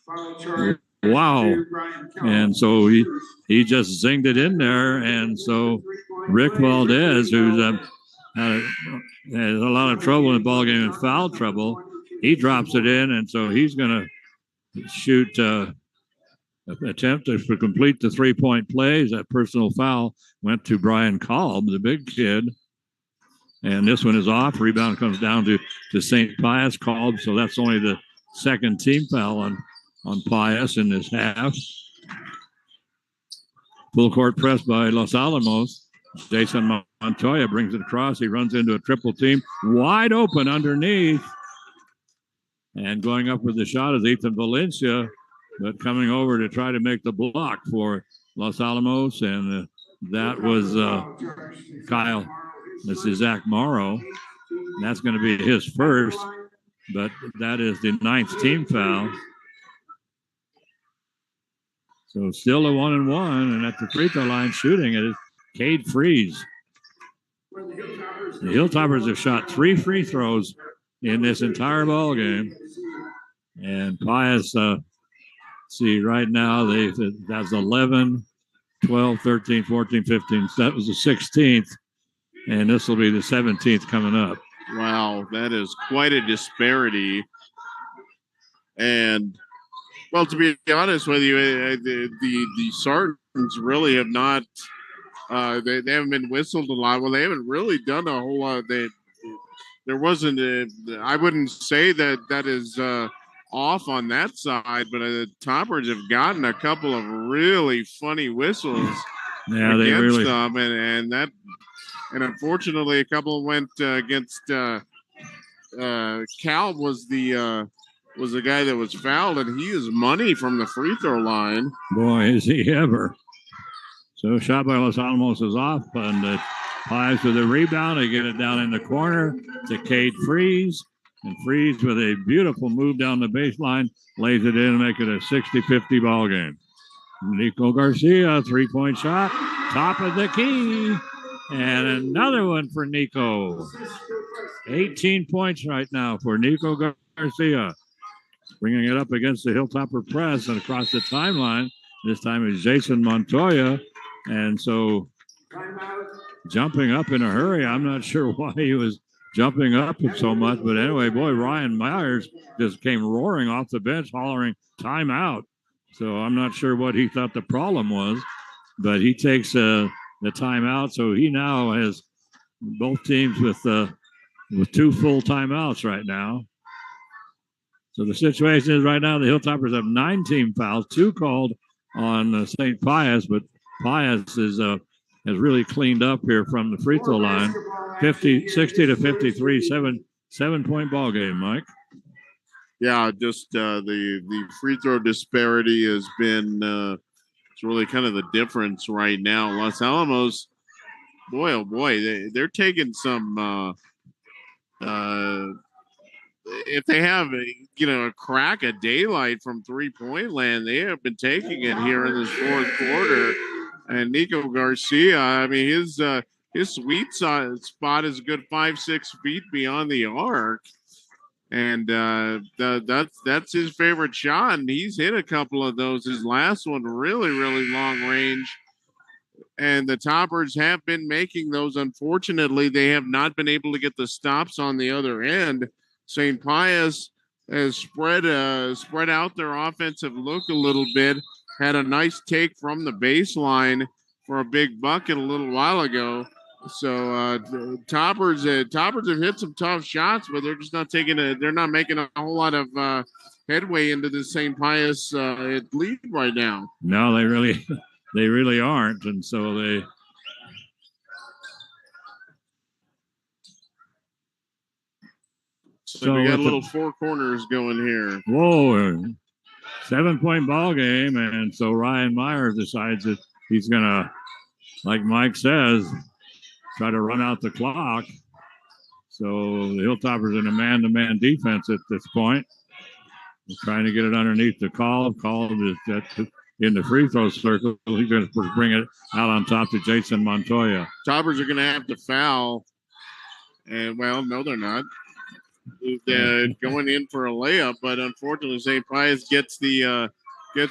Speaker 8: Wow. And so he just zinged it in there. And so Rick Valdez, who's has a lot of trouble in the ball game and foul trouble, he drops it in. And so he's going to shoot, attempt to complete the 3-point plays. That personal foul went to Brian Kolb, the big kid. And this one is off. Rebound comes down to St. Pius. Kolb. So that's only the second team foul on Pius in this half. Full court press by Los Alamos. Jason Montoya brings it across. He runs into a triple team. Wide open underneath. And going up with the shot is Ethan Valencia, but coming over to try to make the block for Los Alamos. And that was Kyle. This is Zach Morrow. That's going to be his first, but that is the 9th team foul. So still a 1-and-1, and at the free throw line shooting it is Cade Freeze. The Hilltoppers have shot 3 free throws in this entire ball game. And Pius, see right now, that's 11, 12, 13, 14, 15. So that was the 16th. And this will be the 17th coming up.
Speaker 9: Wow, that is quite a disparity. And, well, to be honest with you, the Sartans really have not they haven't been whistled a lot. Well, they haven't really done a whole lot. There wasn't I wouldn't say that is off on that side, but the Toppers have gotten a couple of really funny whistles against them, and unfortunately, a couple went against Cal was the guy that was fouled, and he is money from the free throw line.
Speaker 8: Boy, is he ever. So shot by Los Alamos is off, and Pius with a rebound. They get it down in the corner to Cade Freeze, and Freeze with a beautiful move down the baseline, lays it in and make it a 60-50 ball game. Nico Garcia, 3-point shot, top of the key. And another one for Nico. 18 points right now for Nico Garcia. Bringing it up against the Hilltopper press and across the timeline. This time is Jason Montoya. And so jumping up in a hurry. I'm not sure why he was jumping up so much. But anyway, boy, Ryan Myers just came roaring off the bench, hollering timeout. So I'm not sure what he thought the problem was. But he takes the timeout, so he now has both teams with 2 full timeouts right now. So the situation is right now the Hilltoppers have 9 team fouls, 2 called on St. Pius, but Pius has really cleaned up here from the free throw line. 60-53, 7-point ball game, Mike.
Speaker 9: Yeah, just the free throw disparity has been it's really kind of the difference right now. Los Alamos, boy, oh boy, they're taking some if they have a crack of daylight from 3-point land, they have been taking it here in this 4th quarter. And Nico Garcia, I mean, his sweet spot is a good 5-6 feet beyond the arc. And that's his favorite shot, and he's hit a couple of those. His last one really, really long range. And the Toppers have been making those. Unfortunately, they have not been able to get the stops on the other end. St. Pius has spread out their offensive look a little bit. Had a nice take from the baseline for a big bucket a little while ago. So Toppers have hit some tough shots, but they're just not they're not making a whole lot of headway into the St. Pius lead right now.
Speaker 8: No, they they really aren't. And so
Speaker 9: So we got a little four corners going here.
Speaker 8: Whoa, 7-point ball game. And so Ryan Myers decides that he's going to, like Mike says, try to run out the clock. So the Hilltoppers in a man-to-man defense at this point. They're trying to get it underneath the call. Call is in the free throw circle. He's going to bring it out on top to Jason Montoya.
Speaker 9: Toppers are going to have to foul. And, well, no, they're not. They're going in for a layup, but unfortunately, St. Pius gets the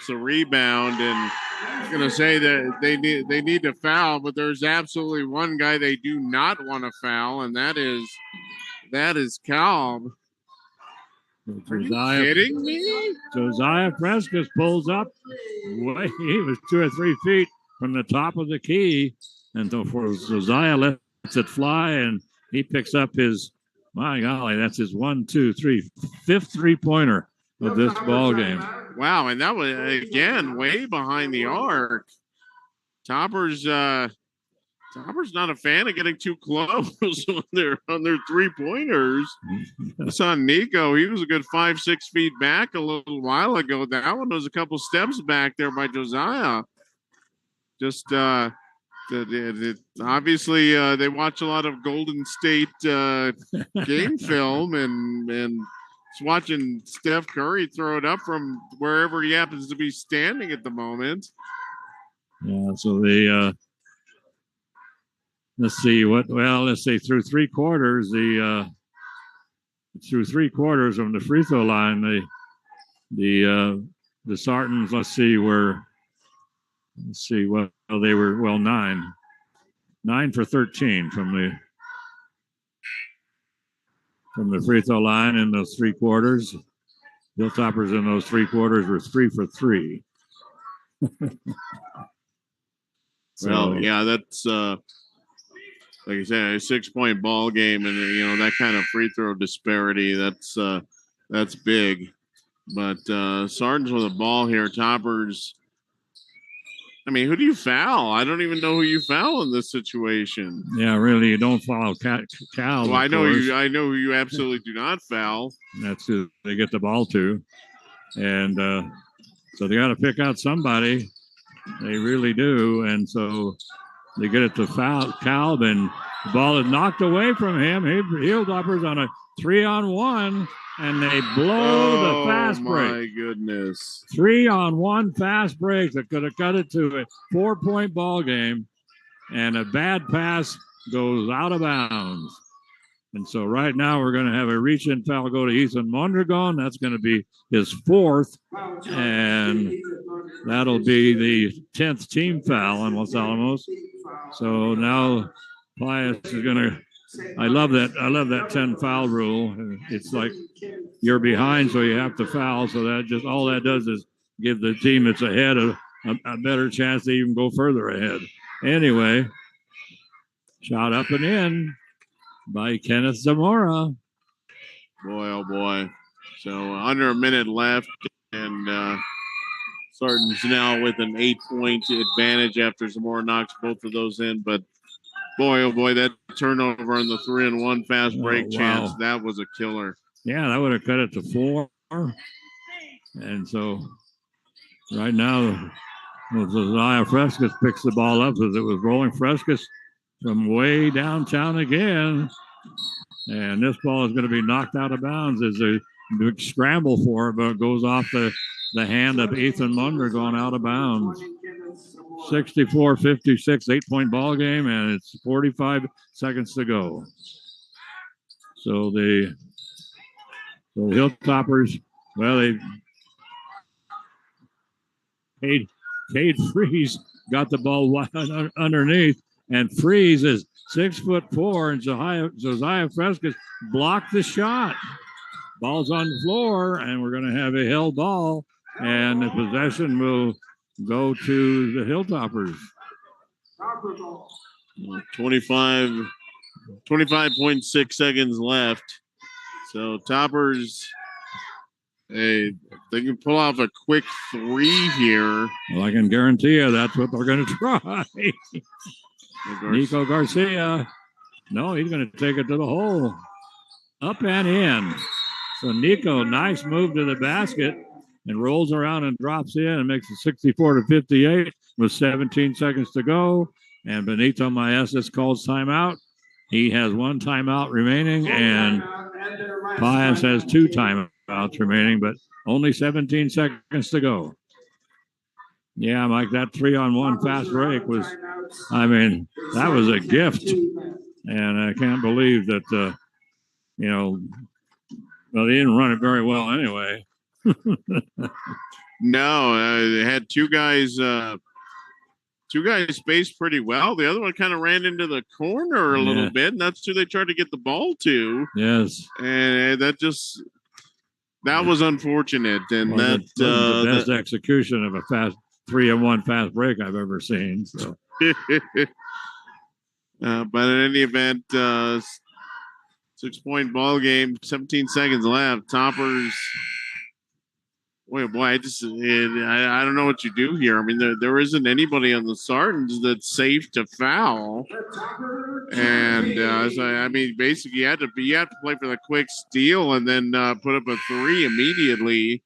Speaker 9: rebound, and I'm going to say that they need to foul, but there's absolutely one guy they do not want to foul, and that is Calb. Are you kidding me?
Speaker 8: Josiah Frescas pulls up. He was 2 or 3 feet from the top of the key, and so for Josiah lets it fly, and he picks up his. My golly, that's his 5th three-pointer of this ball game.
Speaker 9: Wow, and that was again way behind the arc. Topper's not a fan of getting too close on their 3-pointers. I saw Nico; he was a good 5-6 feet back a little while ago. That one was a couple steps back there by Josiah. Just obviously they watch a lot of Golden State game film and just watching Steph Curry throw it up from wherever he happens to be standing at the moment.
Speaker 8: Yeah, so they let's see through 3 quarters through 3 quarters from the free throw line the Sartans they were 9 for 13 from the free throw line in those 3 quarters. Hilltoppers in those 3 quarters were 3 for 3.
Speaker 9: Well, yeah, that's like I said, a 6-point ball game, and that kind of free throw disparity. That's big. But Sargent's with the ball here. Toppers. I mean, who do you foul? I don't even know who you foul in this situation.
Speaker 8: Yeah, really, you don't foul Cal.
Speaker 9: Well, I know who you absolutely do not foul.
Speaker 8: That's who they get the ball to, and so they got to pick out somebody. They really do, and so they get it to foul Calb, and the ball is knocked away from him. Hilltoppers on a 3-on-1. And they blow the fast break.
Speaker 9: Oh, my goodness.
Speaker 8: 3-on-1 fast break that could have cut it to a 4-point ball game. And a bad pass goes out of bounds. And so right now we're going to have a reach-in foul go to Ethan Mondragon. That's going to be his 4th. And that'll be the 10th team foul in Los Alamos. So now Pius is going to I love that 10 foul rule. It's like you're behind, so you have to foul. So that just all that does is give the team that's ahead a better chance to even go further ahead. Anyway, shot up and in by Kenneth Zamora.
Speaker 9: Boy, oh boy. So under a minute left, and Sargent's now with an 8-point advantage after Zamora knocks both of those in. But boy, oh boy, that turnover on the 3-and-1 fast break chance, that was a killer.
Speaker 8: Yeah, that would have cut it to 4. And so right now, Josiah Frescas picks the ball up as it was rolling. Frescas from way downtown again. And this ball is going to be knocked out of bounds as a big scramble for it, but it goes off the hand of Ethan Munder going out of bounds. 64-56, 8-point ball game, and it's 45 seconds to go. So the Hilltoppers, well, Cade Freeze got the ball underneath, and Freeze is 6'4", and Josiah Frescas blocked the shot. Ball's on the floor, and we're going to have a held ball, and the possession will go to the Hilltoppers.
Speaker 9: 25.6 seconds left. So Toppers They can pull off a quick 3 here.
Speaker 8: Well, I can guarantee you that's what they're going to try. Nico Garcia. No, he's going to take it to the hole. Up and in. So Nico, nice move to the basket and rolls around and drops in and makes it 64-58 with 17 seconds to go. And Benito Maestas calls timeout. He has 1 timeout remaining, and Pius has 2 timeouts remaining, but only 17 seconds to go. Yeah, Mike, that 3-on-1 fast break was, I mean, that was a gift. And I can't believe that, well, they didn't run it very well anyway.
Speaker 9: No, they had 2 guys spaced pretty well. The other one kind of ran into the corner a little bit, and that's who they tried to get the ball to.
Speaker 8: Yes.
Speaker 9: And that was unfortunate. And well,
Speaker 8: that the best execution of a fast 3-on-1 fast break I've ever seen. So.
Speaker 9: But in any event, 6-point ball game, 17 seconds left. Toppers. Boy, I don't know what you do here. I mean, there isn't anybody on the Sartans that's safe to foul. And I mean, basically, you have to play for the quick steal and then put up a 3 immediately.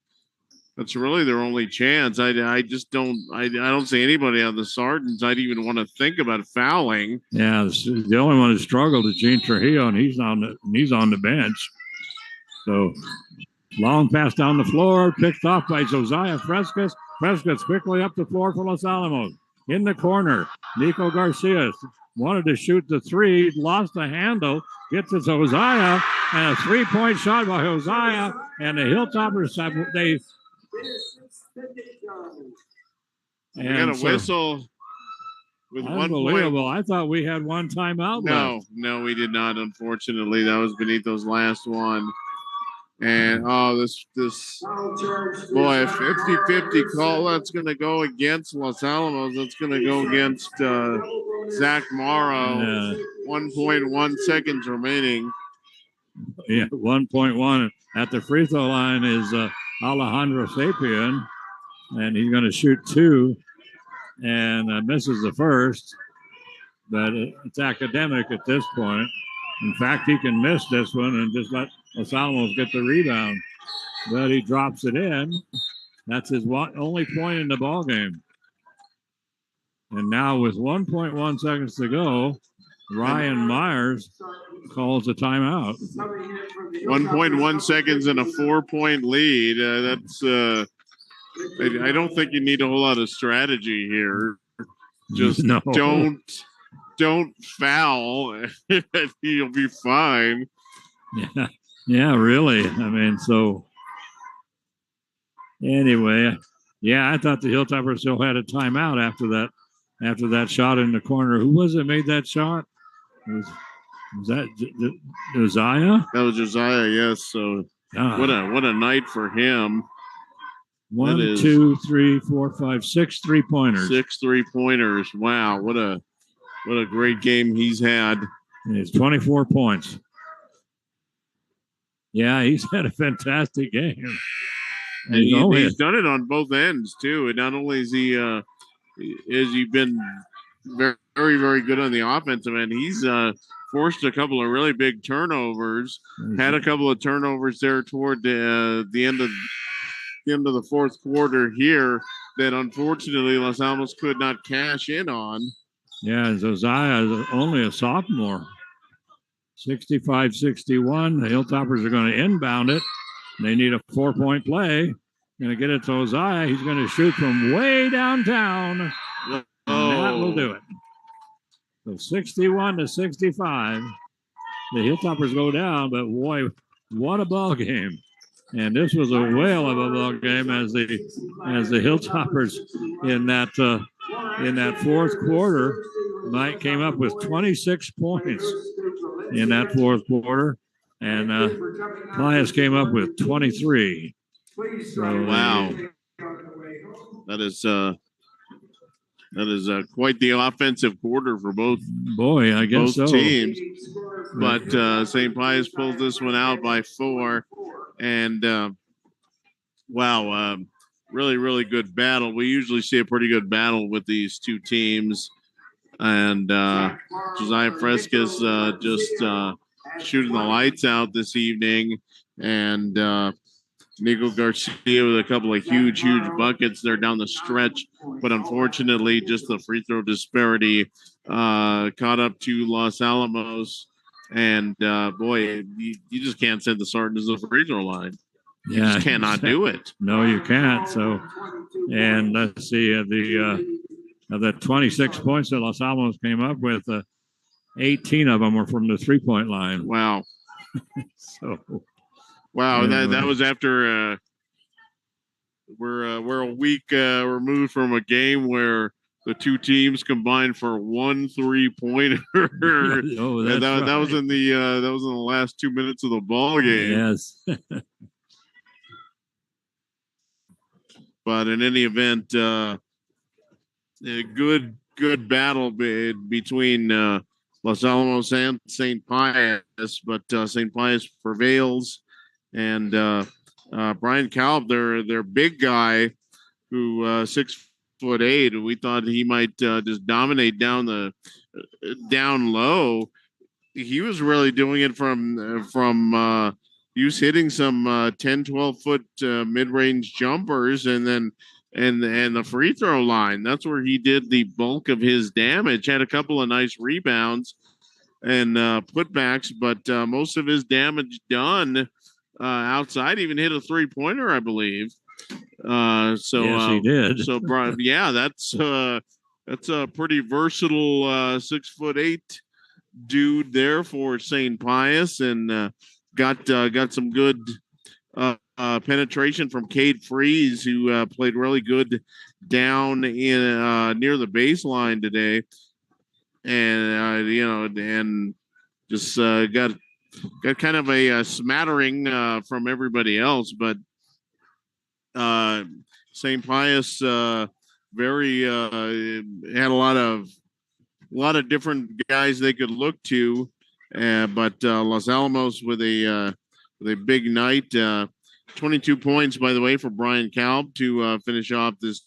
Speaker 9: That's really their only chance. I don't see anybody on the Sartans I'd even want to think about fouling.
Speaker 8: Yeah, the only one who struggled is Gene Trujillo, and he's on the bench. So long pass down the floor, picked off by Josiah Frescas. Frescas quickly up the floor for Los Alamos. In the corner, Nico Garcia wanted to shoot the 3, lost the handle, gets to Josiah, and a 3-point shot by Josiah, and the Hilltoppers
Speaker 9: we got a whistle with 1 point.
Speaker 8: I thought we had 1 timeout left.
Speaker 9: No, we did not, unfortunately. That was Benito's last one. And, this boy, 50-50 call, that's going to go against Los Alamos. That's going to go against Zach Morrow. 1.1 seconds remaining.
Speaker 8: Yeah, 1.1. At the free throw line is Alejandro Sapien, and he's going to shoot 2 and misses the first. But it's academic at this point. In fact, he can miss this one and just let Los Alamos get the rebound. But he drops it in. That's his only point in the ball game. And now with 1.1 seconds to go, Ryan Myers calls a timeout.
Speaker 9: 1.1 seconds and a 4-point lead. I don't think you need a whole lot of strategy here. Just don't foul. You'll be fine.
Speaker 8: Yeah, really. I mean, so anyway, yeah, I thought the Hilltoppers still had a timeout after that shot in the corner. Who was it made that shot? Was that Josiah?
Speaker 9: That was Josiah, yes. So what a night for him.
Speaker 8: 1, 2, 3, 4, 5, 6 3-pointers.
Speaker 9: 6 3-pointers. Wow, what a great game he's had.
Speaker 8: It's 24 points. Yeah, he's had a fantastic game.
Speaker 9: And he's done it on both ends too. And not only is he been very, very good on the offensive end, he's forced a couple of really big turnovers. Had a couple of turnovers there toward the end of the fourth quarter here that unfortunately Los Alamos could not cash in on.
Speaker 8: Yeah, Josiah is only a sophomore. 65-61. The Hilltoppers are going to inbound it. They need a 4-point play. Going to get it to Josiah. He's going to shoot from way downtown. And that will do it. So 61-65. The Hilltoppers go down, but boy, what a ball game. And this was a whale of a ball game as the Hilltoppers in that fourth quarter. Mike came up with 26 points in that fourth quarter, and Pius came up with 23. So,
Speaker 9: wow, that is quite the offensive quarter for both.
Speaker 8: Boy, I guess
Speaker 9: both
Speaker 8: so.
Speaker 9: Teams. But St. Pius pulled this one out by 4, and wow, really, really good battle. We usually see a pretty good battle with these two teams. And Josiah Frescas just shooting the lights out this evening. And Nico Garcia with a couple of huge buckets there down the stretch. But unfortunately, just the free throw disparity caught up to Los Alamos. And boy, you just can't send the Spartans to the free throw line. You just cannot do it.
Speaker 8: No, you can't. So, and let's see, the 26 points that Los Alamos came up with, 18 of them were from the 3-point line.
Speaker 9: Wow.
Speaker 8: So,
Speaker 9: wow, that was after we're a week removed from a game where the two teams combined for 1 3-pointer.
Speaker 8: Oh, that's right.
Speaker 9: That was in the last 2 minutes of the ball game.
Speaker 8: Yes.
Speaker 9: But in any event, a good battle between Los Alamos and St. Pius, but St. Pius prevails. And Brian Kalb, their big guy, who 6'8", we thought he might just dominate down low. He was really doing it from he was hitting some 10, 12 foot mid-range jumpers, and then and the free throw line. That's where he did the bulk of his damage. Had a couple of nice rebounds and putbacks, but most of his damage done outside. Even hit a 3-pointer, I believe.
Speaker 8: Yes, he did.
Speaker 9: So, yeah, that's a pretty versatile 6'8" dude there for St. Pius, and got some good penetration from Cade Freeze, who played really good down in near the baseline today, and and just got kind of a smattering from everybody else, but St. Pius very had a lot of different guys they could look to, but Los Alamos with a big night. 22 points, by the way, for Brian Kalb to finish off this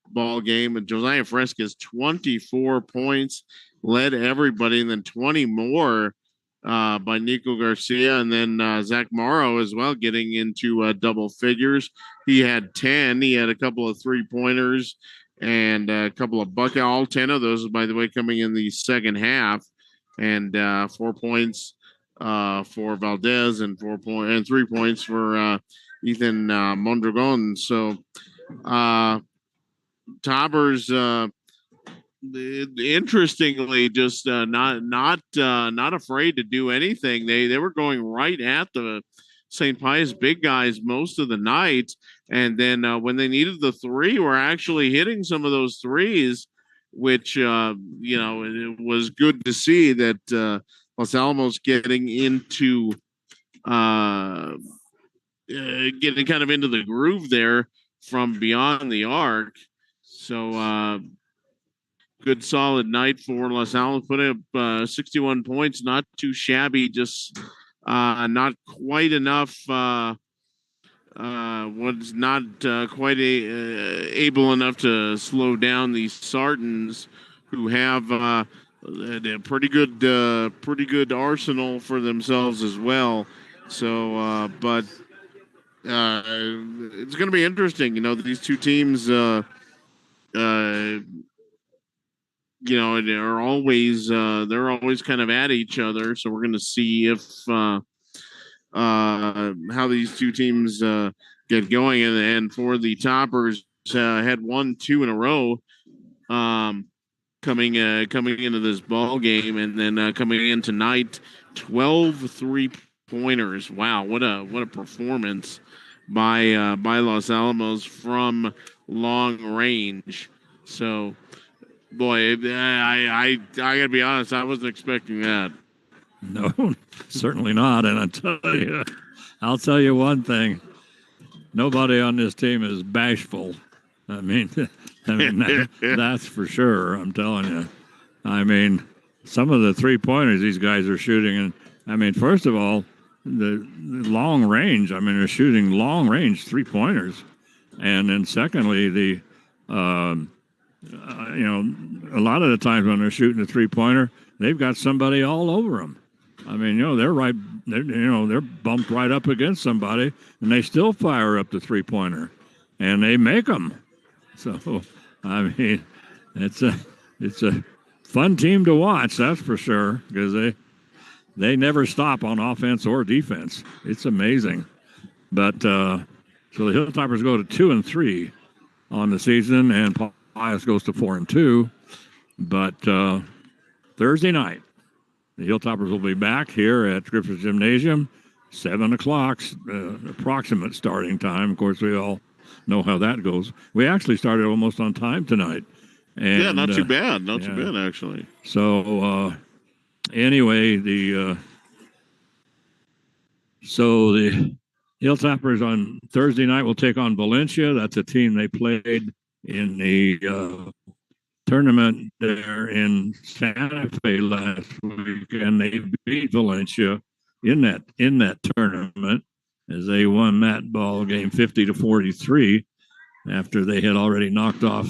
Speaker 9: ball game. And Josiah Frescas 24 points, led everybody, and then 20 more by Nico Garcia, and then Zach Morrow as well, getting into double figures. He had 10. He had a couple of 3-pointers and a couple of buckets. All 10 of those, by the way, coming in the second half, and 4 points for Valdez, and 3 points for Ethan Mondragon. So Taubers, interestingly, just not afraid to do anything. They were going right at the St. Pius big guys most of the night, and then when they needed the three, were actually hitting some of those threes, which it was good to see that Los Alamos getting into getting kind of into the groove there from beyond the arc. So good solid night for Los Alamos. Put up 61 points, not too shabby, just not quite enough. Was not quite able enough to slow down the Sartans, who have a pretty good arsenal for themselves as well. So, but it's going to be interesting. These two teams, they're always kind of at each other. So we're going to see if how these two teams get going. And for the Toppers, had 1-2 in a row coming into this ball game, and then coming in tonight, 12 3-pointers. Wow, what a performance by Los Alamos from long range. So, boy, I gotta be honest, I wasn't expecting that.
Speaker 8: No, certainly not. And I'll tell you one thing: nobody on this team is bashful. I mean that's for sure. I'm telling you. I mean, some of the 3-pointers these guys are shooting, and I mean, first of all, the long range. I mean, they're shooting long range 3-pointers, and then secondly, the a lot of the times when they're shooting a 3-pointer, they've got somebody all over them. I mean, they're bumped right up against somebody, and they still fire up the 3-pointer, and they make them. So, I mean, it's a fun team to watch, that's for sure, because they never stop on offense or defense. It's amazing. But so the Hilltoppers go to 2-3 on the season, and Pius goes to 4-2. But Thursday night, the Hilltoppers will be back here at Griffith Gymnasium, 7 o'clock, approximate starting time. Of course, we all know how that goes. We actually started almost on time tonight. And,
Speaker 9: yeah, not too bad. Not too bad, actually.
Speaker 8: So, anyway, the Hilltoppers on Thursday night will take on Valencia. That's a team they played in the tournament there in Santa Fe last week, and they beat Valencia in that tournament as they won that ball game 50-43 after they had already knocked off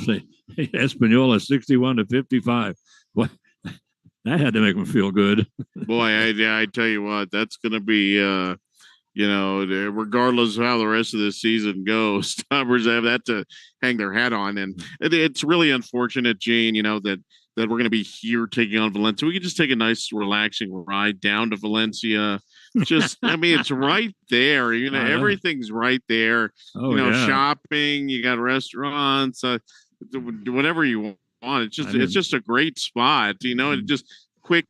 Speaker 8: Espanola 61-55. What? That had to make them feel good.
Speaker 9: Boy, I tell you what, that's going to be, regardless of how the rest of this season goes, Toppers have that to hang their hat on. And it's really unfortunate, Gene, that we're going to be here taking on Valencia. We could just take a nice, relaxing ride down to Valencia. It's right there. Everything's right there. Shopping, you got restaurants, whatever you want. It's just a great spot. It just quick,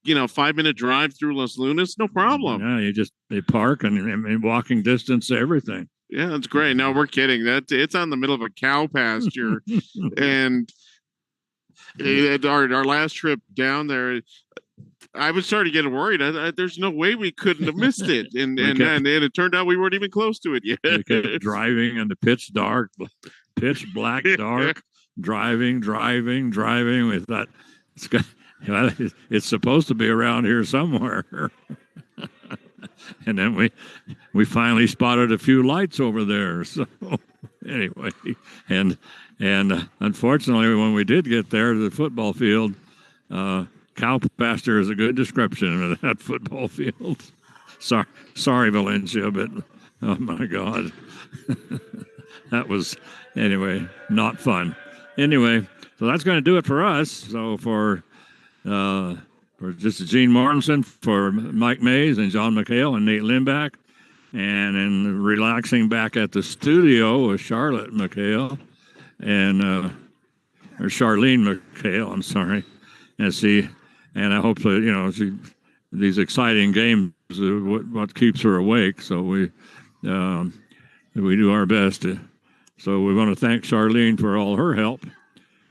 Speaker 9: 5-minute drive through Los Lunas, no problem.
Speaker 8: Yeah, they park and walking distance to everything.
Speaker 9: Yeah, that's great. No, we're kidding. It's on the middle of a cow pasture, and our last trip down there, I was starting to get worried. There's no way we couldn't have missed it, and it turned out we weren't even close to it yet.
Speaker 8: We kept driving in the pitch black dark, driving. We thought it's supposed to be around here somewhere. And then we finally spotted a few lights over there. So anyway, and unfortunately, when we did get there to the football field, cow pasture is a good description of that football field. Sorry, Valencia, but oh my God, that was not fun. Anyway, so that's going to do it for us. So for just Gene Mortensen, for Mike Mays and John McHale and Nate Limbach, and relaxing back at the studio with Charlotte McHale or Charlene McHale, I'm sorry. And I hope that, these exciting games are what keeps her awake. So we do our best. So we want to thank Charlene for all her help.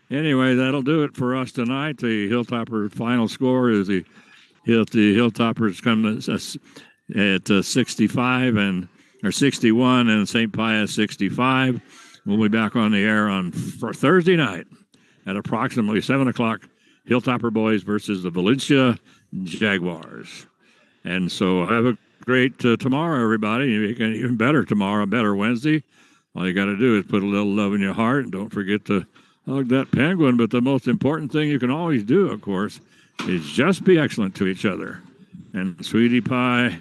Speaker 8: Anyway, that'll do it for us tonight. The Hilltopper final score is the Hilltoppers come at 65 or 61, and St. Pius 65. We'll be back on the air for Thursday night at approximately 7 o'clock. Hilltopper boys versus the Valencia Jaguars. And so have a great tomorrow, everybody. Even better tomorrow, better Wednesday. All you got to do is put a little love in your heart, and don't forget to hug that penguin. But the most important thing you can always do, of course, is just be excellent to each other. And Sweetie Pie,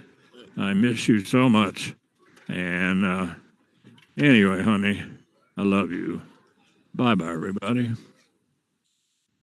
Speaker 8: I miss you so much. And anyway, honey, I love you. Bye-bye, everybody.